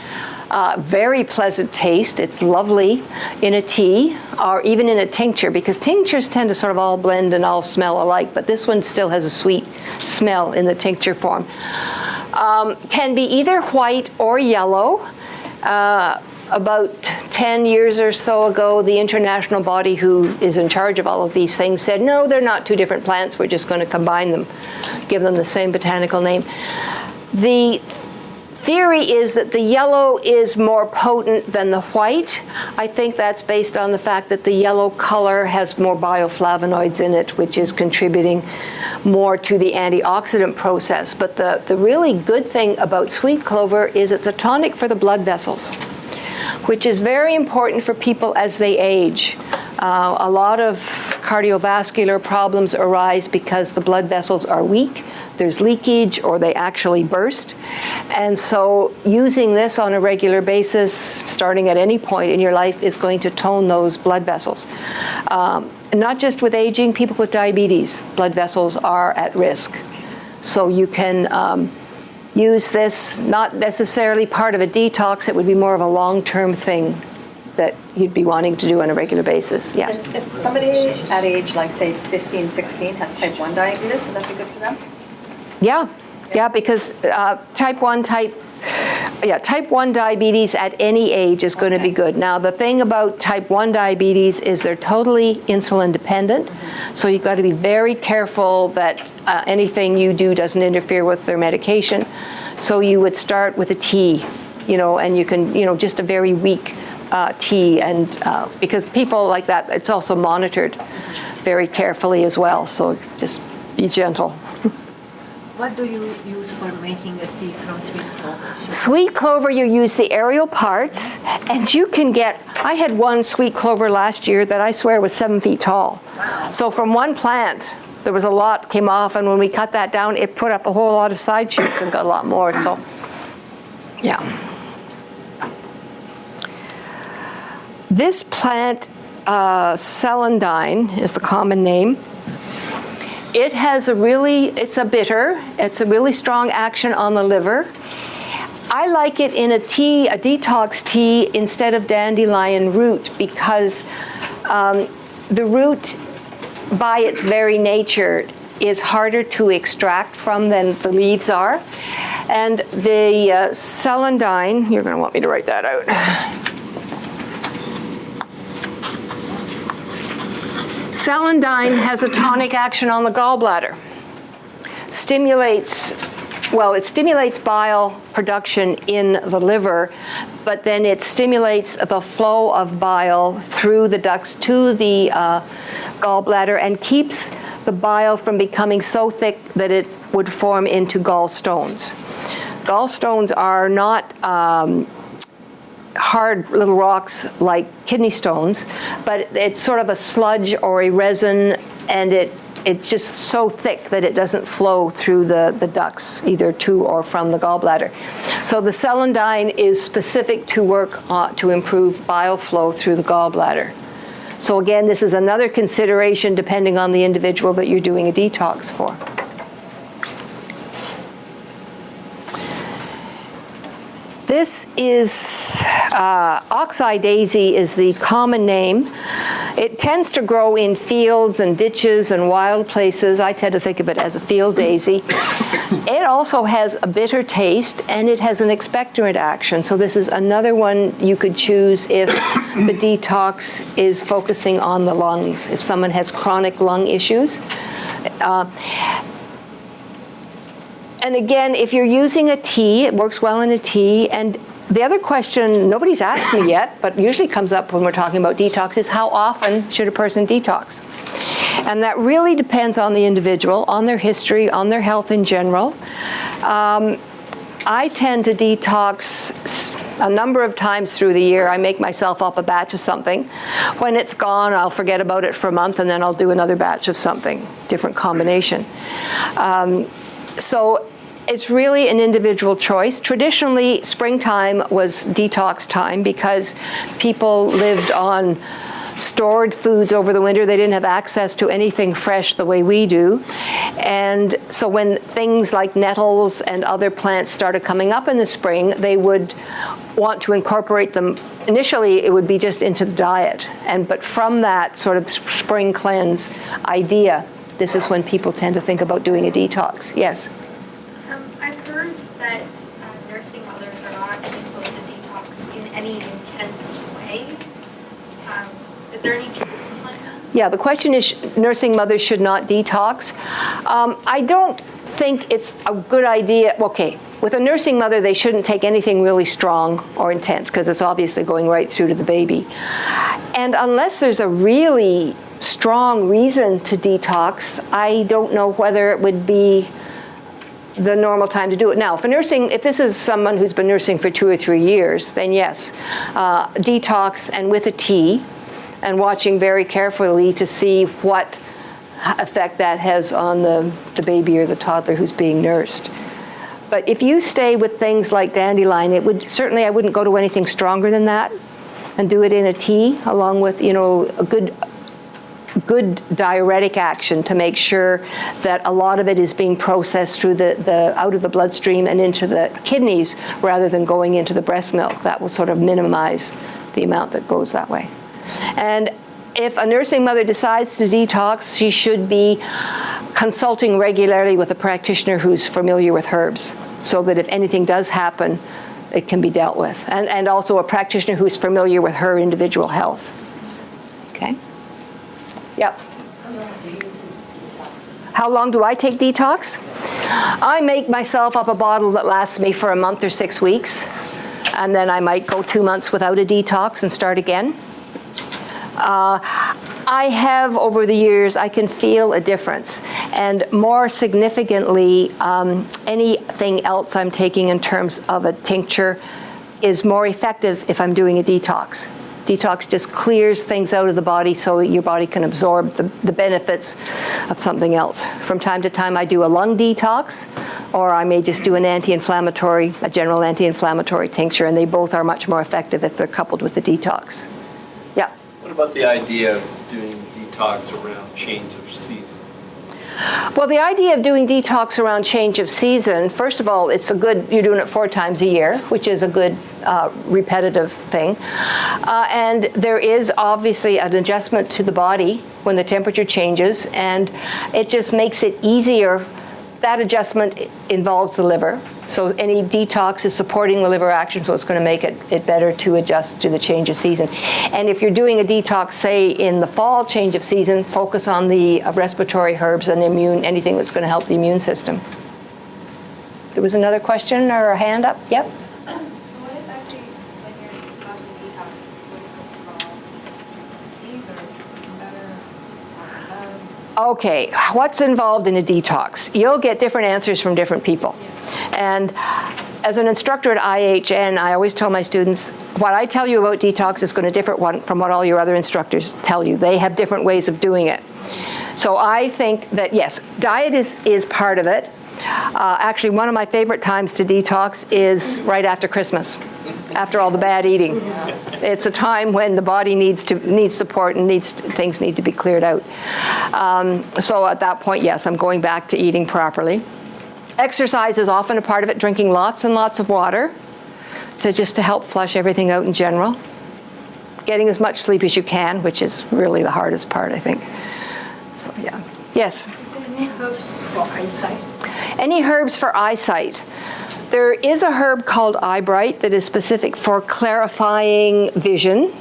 [SPEAKER 1] very pleasant taste. It's lovely in a tea or even in a tincture, because tinctures tend to sort of all blend and all smell alike, but this one still has a sweet smell in the tincture form. Can be either white or yellow. About 10 years or so ago, the international body who is in charge of all of these things said, no, they're not two different plants, we're just going to combine them, give them the same botanical name. The theory is that the yellow is more potent than the white. I think that's based on the fact that the yellow color has more bioflavonoids in it, which is contributing more to the antioxidant process. But the really good thing about sweet clover is it's a tonic for the blood vessels, which is very important for people as they age. A lot of cardiovascular problems arise because the blood vessels are weak, there's leakage, or they actually burst. And so using this on a regular basis, starting at any point in your life, is going to tone those blood vessels. Not just with aging, people with diabetes, blood vessels are at risk. So you can use this, not necessarily part of a detox, it would be more of a long-term thing that you'd be wanting to do on a regular basis. Yeah.
[SPEAKER 13] If somebody at age, like say 15, 16, has type 1 diabetes, would that be good for them?
[SPEAKER 1] Yeah, because type 1 diabetes at any age is going to be good. Now, the thing about type 1 diabetes is they're totally insulin dependent, so you've got to be very careful that anything you do doesn't interfere with their medication. So you would start with a tea, and you can, just a very weak tea, and because people like that, it's also monitored very carefully as well, so just be gentle.
[SPEAKER 4] What do you use for making a tea from sweet clover?
[SPEAKER 1] Sweet clover, you use the aerial parts, and you can get, I had one sweet clover last year that I swear was 7 feet tall. Wow. So from one plant, there was a lot came off, and when we cut that down, it put up a whole lot of side shoots and got a lot more, so yeah. This plant, celandine is the common name. It has it's a bitter, it's a really strong action on the liver. I like it in a tea, a detox tea, instead of dandelion root, because the root, by its very nature, is harder to extract from than the leaves are. And the celandine, you're going to want me to write that out. Celandine has a tonic action on the gallbladder. It stimulates bile production in the liver, but then it stimulates the flow of bile through the ducts to the gallbladder and keeps the bile from becoming so thick that it would form into gallstones. Gallstones are not hard little rocks like kidney stones, but it's sort of a sludge or a resin, and it's just so thick that it doesn't flow through the ducts, either to or from the gallbladder. So the celandine is specific to work to improve bile flow through the gallbladder. So again, this is another consideration depending on the individual that you're doing a detox for. This is Oxeye Daisy is the common name. It tends to grow in fields and ditches and wild places. I tend to think of it as a field daisy. It also has a bitter taste, and it has an expectorant action. So this is another one you could choose if the detox is focusing on the lungs, if someone has chronic lung issues. And again, if you're using a tea, it works well in a tea. And the other question, nobody's asked me yet, but usually comes up when we're talking about detox, is how often should a person detox? And that really depends on the individual, on their history, on their health in general. I tend to detox a number of times through the year. I make myself up a batch of something. When it's gone, I'll forget about it for a month, and then I'll do another batch of something, different combination. So it's really an individual choice. Traditionally, springtime was detox time because people lived on stored foods over the winter. They didn't have access to anything fresh the way we do. And so when things like nettles and other plants started coming up in the spring, they would want to incorporate them. Initially, it would be just into the diet. But from that sort of spring cleanse idea, this is when people tend to think about doing a detox. Yes?
[SPEAKER 14] I've heard that nursing mothers are not actually supposed to detox in any intense way. Is there any truth behind that?
[SPEAKER 1] Yeah, the question is, nursing mothers should not detox. I don't think it's a good idea. Okay, with a nursing mother, they shouldn't take anything really strong or intense because it's obviously going right through to the baby. And unless there's a really strong reason to detox, I don't know whether it would be the normal time to do it. Now, if this is someone who's been nursing for 2 or 3 years, then yes, detox and with a tea, and watching very carefully to see what effect that has on the baby or the toddler who's being nursed. But if you stay with things like dandelion, I wouldn't go to anything stronger than that, and do it in a tea along with, a good diuretic action to make sure that a lot of it is being processed through the out of the bloodstream and into the kidneys rather than going into the breast milk. That will sort of minimize the amount that goes that way. And if a nursing mother decides to detox, she should be consulting regularly with a practitioner who's familiar with herbs so that if anything does happen, it can be dealt with. And also a practitioner who's familiar with her individual health. Okay? Yep. How long do I take detox? I make myself up a bottle that lasts me for a month or 6 weeks, and then I might go 2 months without a detox and start again. I have, over the years, I can feel a difference. And more significantly, anything else I'm taking in terms of a tincture is more effective if I'm doing a detox. Detox just clears things out of the body so your body can absorb the benefits of something else. From time to time, I do a lung detox, or I may just do a general anti-inflammatory tincture, and they both are much more effective if they're coupled with the detox. Yeah.
[SPEAKER 5] What about the idea of doing detox around change of season?
[SPEAKER 1] Well, the idea of doing detox around change of season, first of all, you're doing it 4 times a year, which is a good repetitive thing. And there is obviously an adjustment to the body when the temperature changes, and it just makes it easier. That adjustment involves the liver. So any detox is supporting the liver action, so it's going to make it better to adjust to the change of season. And if you're doing a detox, say in the fall change of season, focus on the respiratory herbs and anything that's going to help the immune system. There was another question or a hand up? Yep.
[SPEAKER 10] So what is actually, when you're talking detox, what is involved? Teas or something better?
[SPEAKER 1] Okay, what's involved in a detox? You'll get different answers from different people. And as an instructor at IHN, I always tell my students, what I tell you about detox is going to differ from what all your other instructors tell you. They have different ways of doing it. So I think that, yes, diet is part of it. Actually, one of my favorite times to detox is right after Christmas, after all the bad eating. It's a time when the body needs support and things need to be cleared out. So at that point, yes, I'm going back to eating properly. Exercise is often a part of it, drinking lots and lots of water to help flush everything out in general. Getting as much sleep as you can, which is really the hardest part, I think. So, yeah. Yes?
[SPEAKER 9] Any herbs for eyesight?
[SPEAKER 1] Any herbs for eyesight? There is a herb called eyebright that is specific for clarifying vision.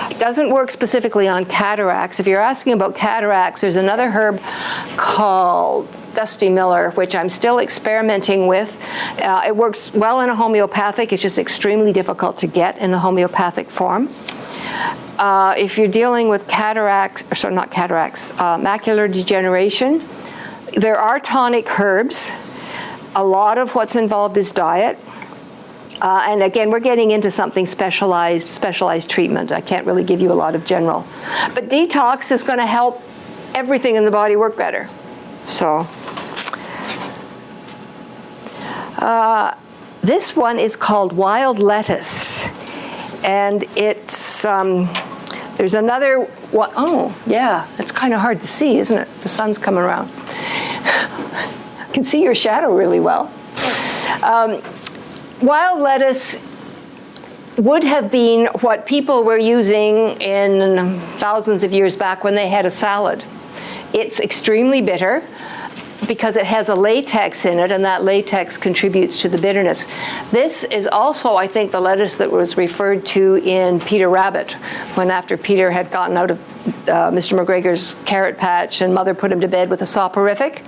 [SPEAKER 1] It doesn't work specifically on cataracts. If you're asking about cataracts, there's another herb called Dusty Miller, which I'm still experimenting with. It works well in a homeopathic. It's just extremely difficult to get in a homeopathic form. If you're dealing with macular degeneration, there are tonic herbs. A lot of what's involved is diet. And again, we're getting into something specialized treatment. I can't really give you a lot of general. But detox is going to help everything in the body work better. So this one is called wild lettuce. And it's There's another one. Oh, yeah, it's kind of hard to see, isn't it? The sun's coming around. I can see your shadow really well. Wild lettuce would have been what people were using in thousands of years back when they had a salad. It's extremely bitter because it has a latex in it, and that latex contributes to the bitterness. This is also, I think, the lettuce that was referred to in Peter Rabbit, when after Peter had gotten out of Mr. McGregor's carrot patch and Mother put him to bed with a soporific.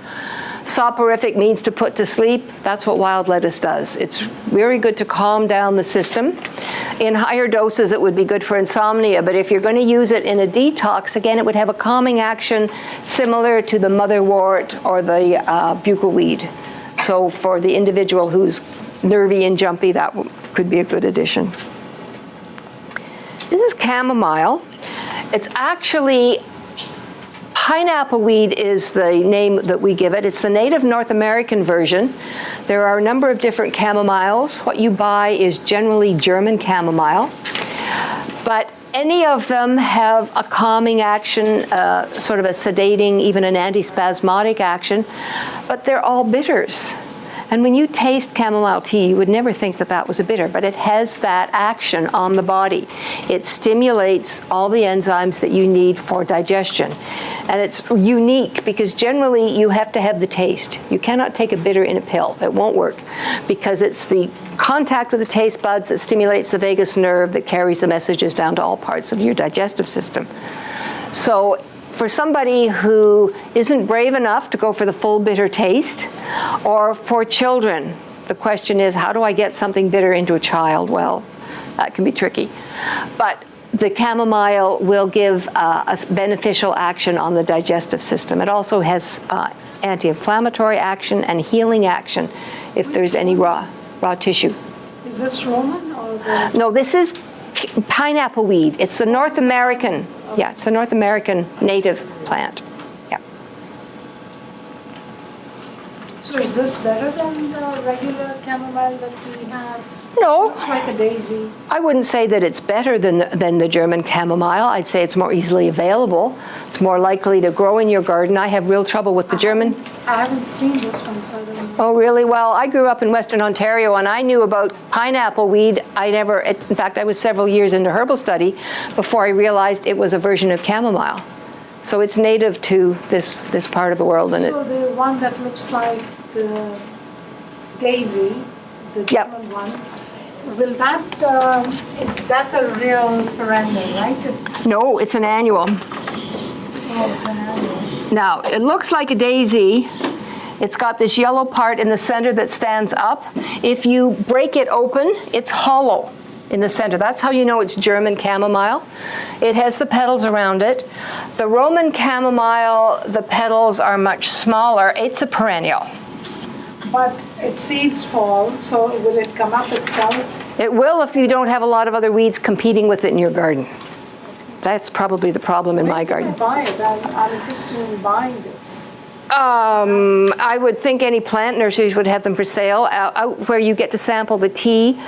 [SPEAKER 1] Soporific means to put to sleep. That's what wild lettuce does. It's very good to calm down the system. In higher doses, it would be good for insomnia, but if you're going to use it in a detox, again, it would have a calming action similar to the Motherwort or the Bugle Weed. So for the individual who's nervy and jumpy, that could be a good addition. This is chamomile. It's actually pineapple weed is the name that we give it. It's the native North American version. There are a number of different chamomiles. What you buy is generally German chamomile, but any of them have a calming action, sort of a sedating, even an antispasmodic action, but they're all bitters. And when you taste chamomile tea, you would never think that that was a bitter, but it has that action on the body. It stimulates all the enzymes that you need for digestion. And it's unique because generally you have to have the taste. You cannot take a bitter in a pill. It won't work because it's the contact with the taste buds that stimulates the vagus nerve that carries the messages down to all parts of your digestive system. So for somebody who isn't brave enough to go for the full bitter taste, or for children, the question is, how do I get something bitter into a child? Well, that can be tricky. But the chamomile will give a beneficial action on the digestive system. It also has anti-inflammatory action and healing action if there's any raw tissue.
[SPEAKER 2] Is this Roman or the...
[SPEAKER 1] No, this is pineapple weed. It's the North American. Yeah, it's a North American native plant. Yeah.
[SPEAKER 2] So is this better than the regular chamomile that we have?
[SPEAKER 1] No.
[SPEAKER 2] Looks like a daisy.
[SPEAKER 1] I wouldn't say that it's better than the German chamomile. I'd say it's more easily available. It's more likely to grow in your garden. I have real trouble with the German.
[SPEAKER 2] I haven't seen this one, so I don't know.
[SPEAKER 1] Oh, really? Well, I grew up in Western Ontario, and I knew about pineapple weed. In fact, I was several years into herbal study before I realized it was a version of chamomile. So it's native to this part of the world. And
[SPEAKER 2] so the one that looks like the daisy, the German one, will that, that's a real perennial, right?
[SPEAKER 1] No, it's an annual.
[SPEAKER 2] Oh, it's an annual.
[SPEAKER 1] Now, it looks like a daisy. It's got this yellow part in the center that stands up. If you break it open, it's hollow in the center. That's how you know it's German chamomile. It has the petals around it. The Roman chamomile, the petals are much smaller. It's a perennial.
[SPEAKER 2] But its seeds fall, so will it come up itself?
[SPEAKER 1] It will if you don't have a lot of other weeds competing with it in your garden. That's probably the problem in my garden.
[SPEAKER 2] Buy it. I'm interested in buying this.
[SPEAKER 1] I would think any plant nurseries would have them for sale, out where you get to sample the tea.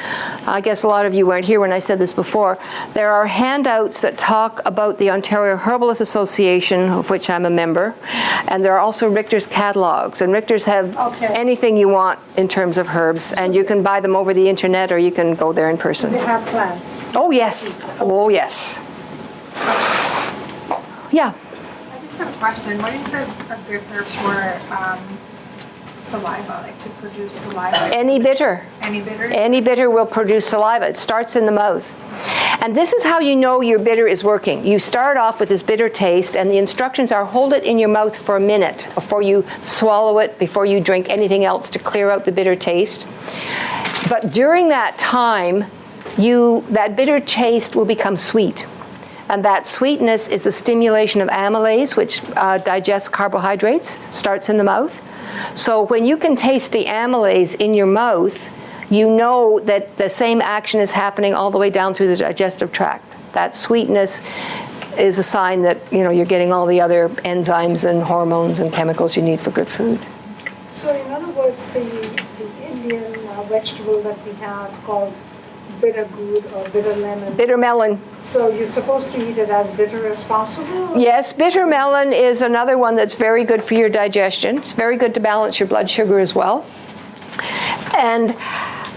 [SPEAKER 1] I guess a lot of you weren't here when I said this before. There are handouts that talk about the Ontario Herbalist Association, of which I'm a member, and there are also Richter's catalogs. And Richter's have anything you want in terms of herbs, and you can buy them over the internet or you can go there in person.
[SPEAKER 2] They have plants.
[SPEAKER 1] Oh, yes. Oh, yes. Yeah.
[SPEAKER 12] I have a question. What you said of good herbs were saliva, like to produce saliva?
[SPEAKER 1] Any bitter.
[SPEAKER 12] Any bitter?
[SPEAKER 1] Any bitter will produce saliva. It starts in the mouth. And this is how you know your bitter is working. You start off with this bitter taste, and the instructions are hold it in your mouth for a minute before you swallow it, before you drink anything else to clear out the bitter taste. But during that time, that bitter taste will become sweet. And that sweetness is a stimulation of amylase, which digests carbohydrates, starts in the mouth. So when you can taste the amylase in your mouth, you know that the same action is happening all the way down through the digestive tract. That sweetness is a sign that you're getting all the other enzymes and hormones and chemicals you need for good food.
[SPEAKER 2] So in other words, the Indian vegetable that we have called bitter gourd or bitter lemon.
[SPEAKER 1] Bitter melon.
[SPEAKER 2] So you're supposed to eat it as bitter as possible?
[SPEAKER 1] Yes, bitter melon is another one that's very good for your digestion. It's very good to balance your blood sugar as well. And,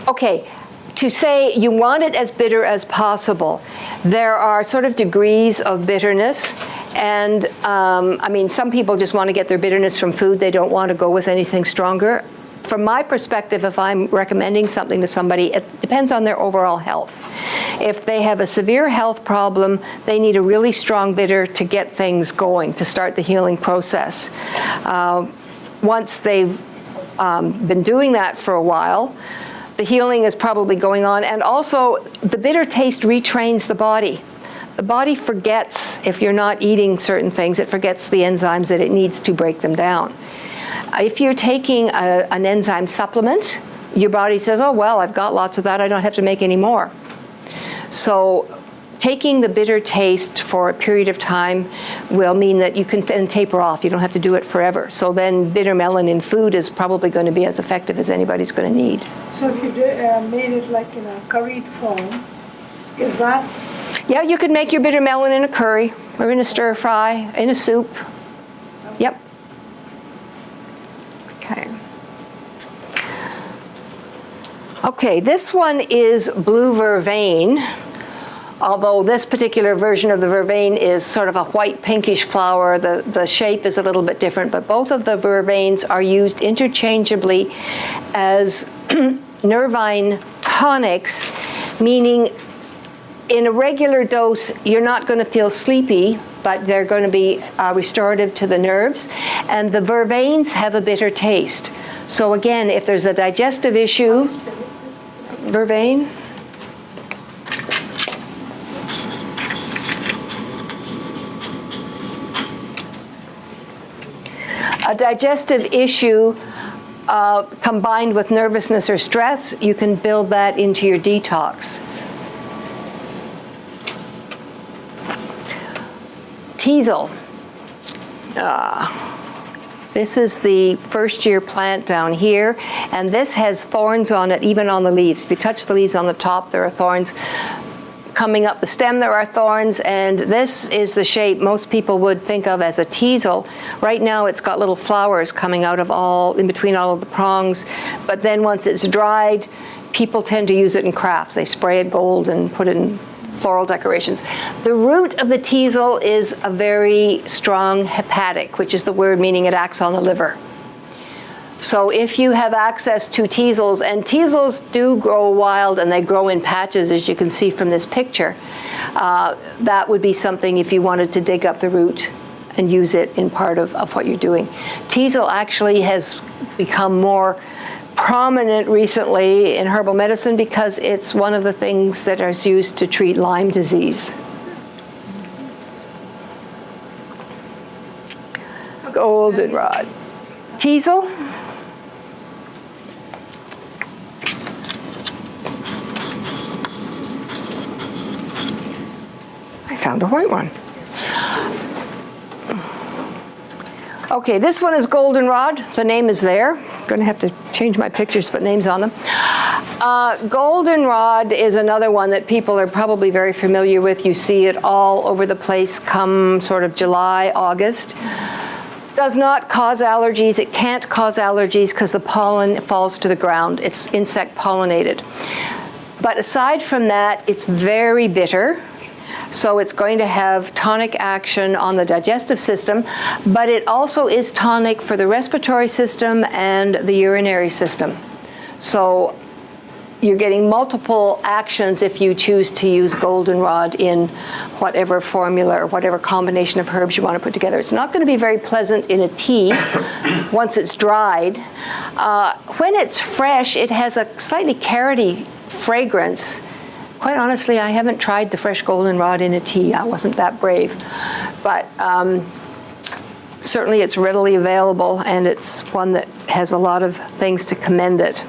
[SPEAKER 1] okay, to say you want it as bitter as possible, there are sort of degrees of bitterness. And, I mean, some people just want to get their bitterness from food. They don't want to go with anything stronger. From my perspective, if I'm recommending something to somebody, it depends on their overall health. If they have a severe health problem, they need a really strong bitter to get things going, to start the healing process. Once they've been doing that for a while, the healing is probably going on. And also, the bitter taste retrains the body. The body forgets, if you're not eating certain things, it forgets the enzymes that it needs to break them down. If you're taking an enzyme supplement, your body says, oh, well, I've got lots of that. I don't have to make any more. So taking the bitter taste for a period of time will mean that you can then taper off. You don't have to do it forever. So then bitter melon in food is probably going to be as effective as anybody's going to need.
[SPEAKER 2] So if you made it like in a curried form, is that?
[SPEAKER 1] Yeah, you could make your bitter melon in a curry or in a stir fry, in a soup. Yep. Okay, this one is blue vervain, although this particular version of the vervain is sort of a white pinkish flower. The shape is a little bit different, but both of the vervains are used interchangeably as nervine tonics, meaning in a regular dose, you're not going to feel sleepy, but they're going to be restorative to the nerves. And the vervains have a bitter taste. So again, if there's a digestive issue, vervain. A digestive issue combined with nervousness or stress, you can build that into your detox. Teasel. This is the first year plant down here, and this has thorns on it, even on the leaves. If you touch the leaves on the top, there are thorns. Coming up the stem, there are thorns, and this is the shape most people would think of as a teasel. Right now, it's got little flowers coming out of in between all of the prongs, but then once it's dried, people tend to use it in crafts. They spray it gold and put it in floral decorations. The root of the teasel is a very strong hepatic, which is the word meaning it acts on the liver. So if you have access to teasels, and teasels do grow wild and they grow in patches, as you can see from this picture, that would be something if you wanted to dig up the root and use it in part of what you're doing. Teasel actually has become more prominent recently in herbal medicine because it's one of the things that is used to treat Lyme disease. Goldenrod. Teasel. I found a white one. Okay, this one is goldenrod. The name is there. I'm going to have to change my pictures to put names on them. Goldenrod is another one that people are probably very familiar with. You see it all over the place come sort of July, August. Does not cause allergies. It can't cause allergies because the pollen falls to the ground. It's insect pollinated. But aside from that, it's very bitter. So it's going to have tonic action on the digestive system, but it also is tonic for the respiratory system and the urinary system. So you're getting multiple actions if you choose to use goldenrod in whatever formula or whatever combination of herbs you want to put together. It's not going to be very pleasant in a tea once it's dried. When it's fresh, it has a slightly carroty fragrance. Quite honestly, I haven't tried the fresh goldenrod in a tea. I wasn't that brave. But certainly it's readily available, and it's one that has a lot of things to commend it.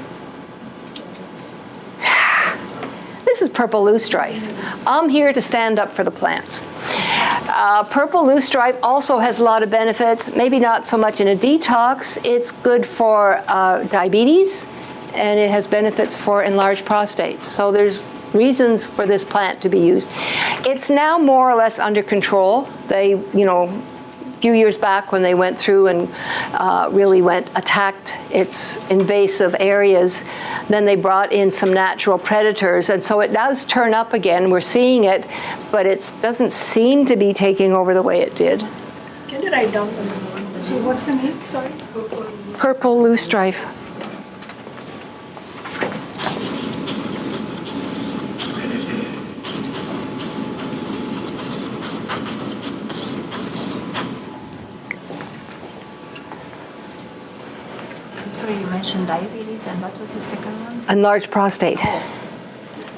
[SPEAKER 1] This is purple loosestrife. I'm here to stand up for the plants. Purple loosestrife also has a lot of benefits, maybe not so much in a detox. It's good for diabetes, and it has benefits for enlarged prostates. So there's reasons for this plant to be used. It's now more or less under control. They, you know, a few years back when they went through and really attacked its invasive areas, then they brought in some natural predators, and so it does turn up again. We're seeing it, but it doesn't seem to be taking over the way it did.
[SPEAKER 7] Can you write down the name? So what's the name? Sorry.
[SPEAKER 1] Purple loosestrife.
[SPEAKER 4] Sorry, you mentioned diabetes, and what was the second one?
[SPEAKER 1] Enlarged prostate.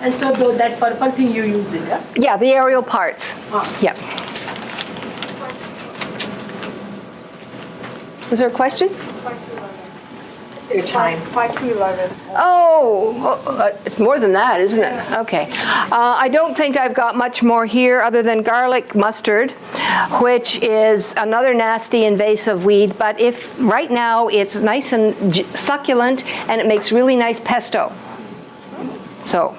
[SPEAKER 7] And so that purple thing you use it, yeah?
[SPEAKER 1] Yeah, the aerial parts. Yep. Was there a question?
[SPEAKER 12] Your time. 5 to 11.
[SPEAKER 1] Oh, it's more than that, isn't it? Okay. I don't think I've got much more here other than garlic mustard, which is another nasty invasive weed, but if right now it's nice and succulent and it makes really nice pesto. So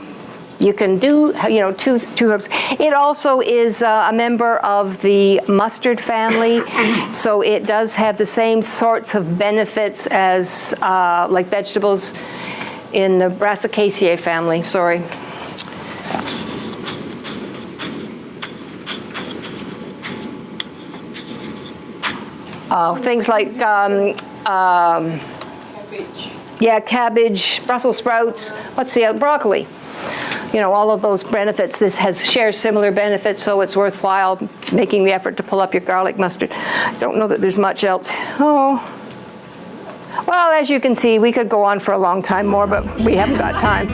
[SPEAKER 1] you can do, you know, two herbs. It also is a member of the mustard family, so it does have the same sorts of benefits as like vegetables in the Brassicaceae family. Sorry. Things like cabbage, Brussels sprouts. What's the other? Broccoli. You know, all of those benefits. This shares similar benefits, so it's worthwhile making the effort to pull up your garlic mustard. I don't know that there's much else. Oh, well, as you can see, we could go on for a long time more, but we haven't got time.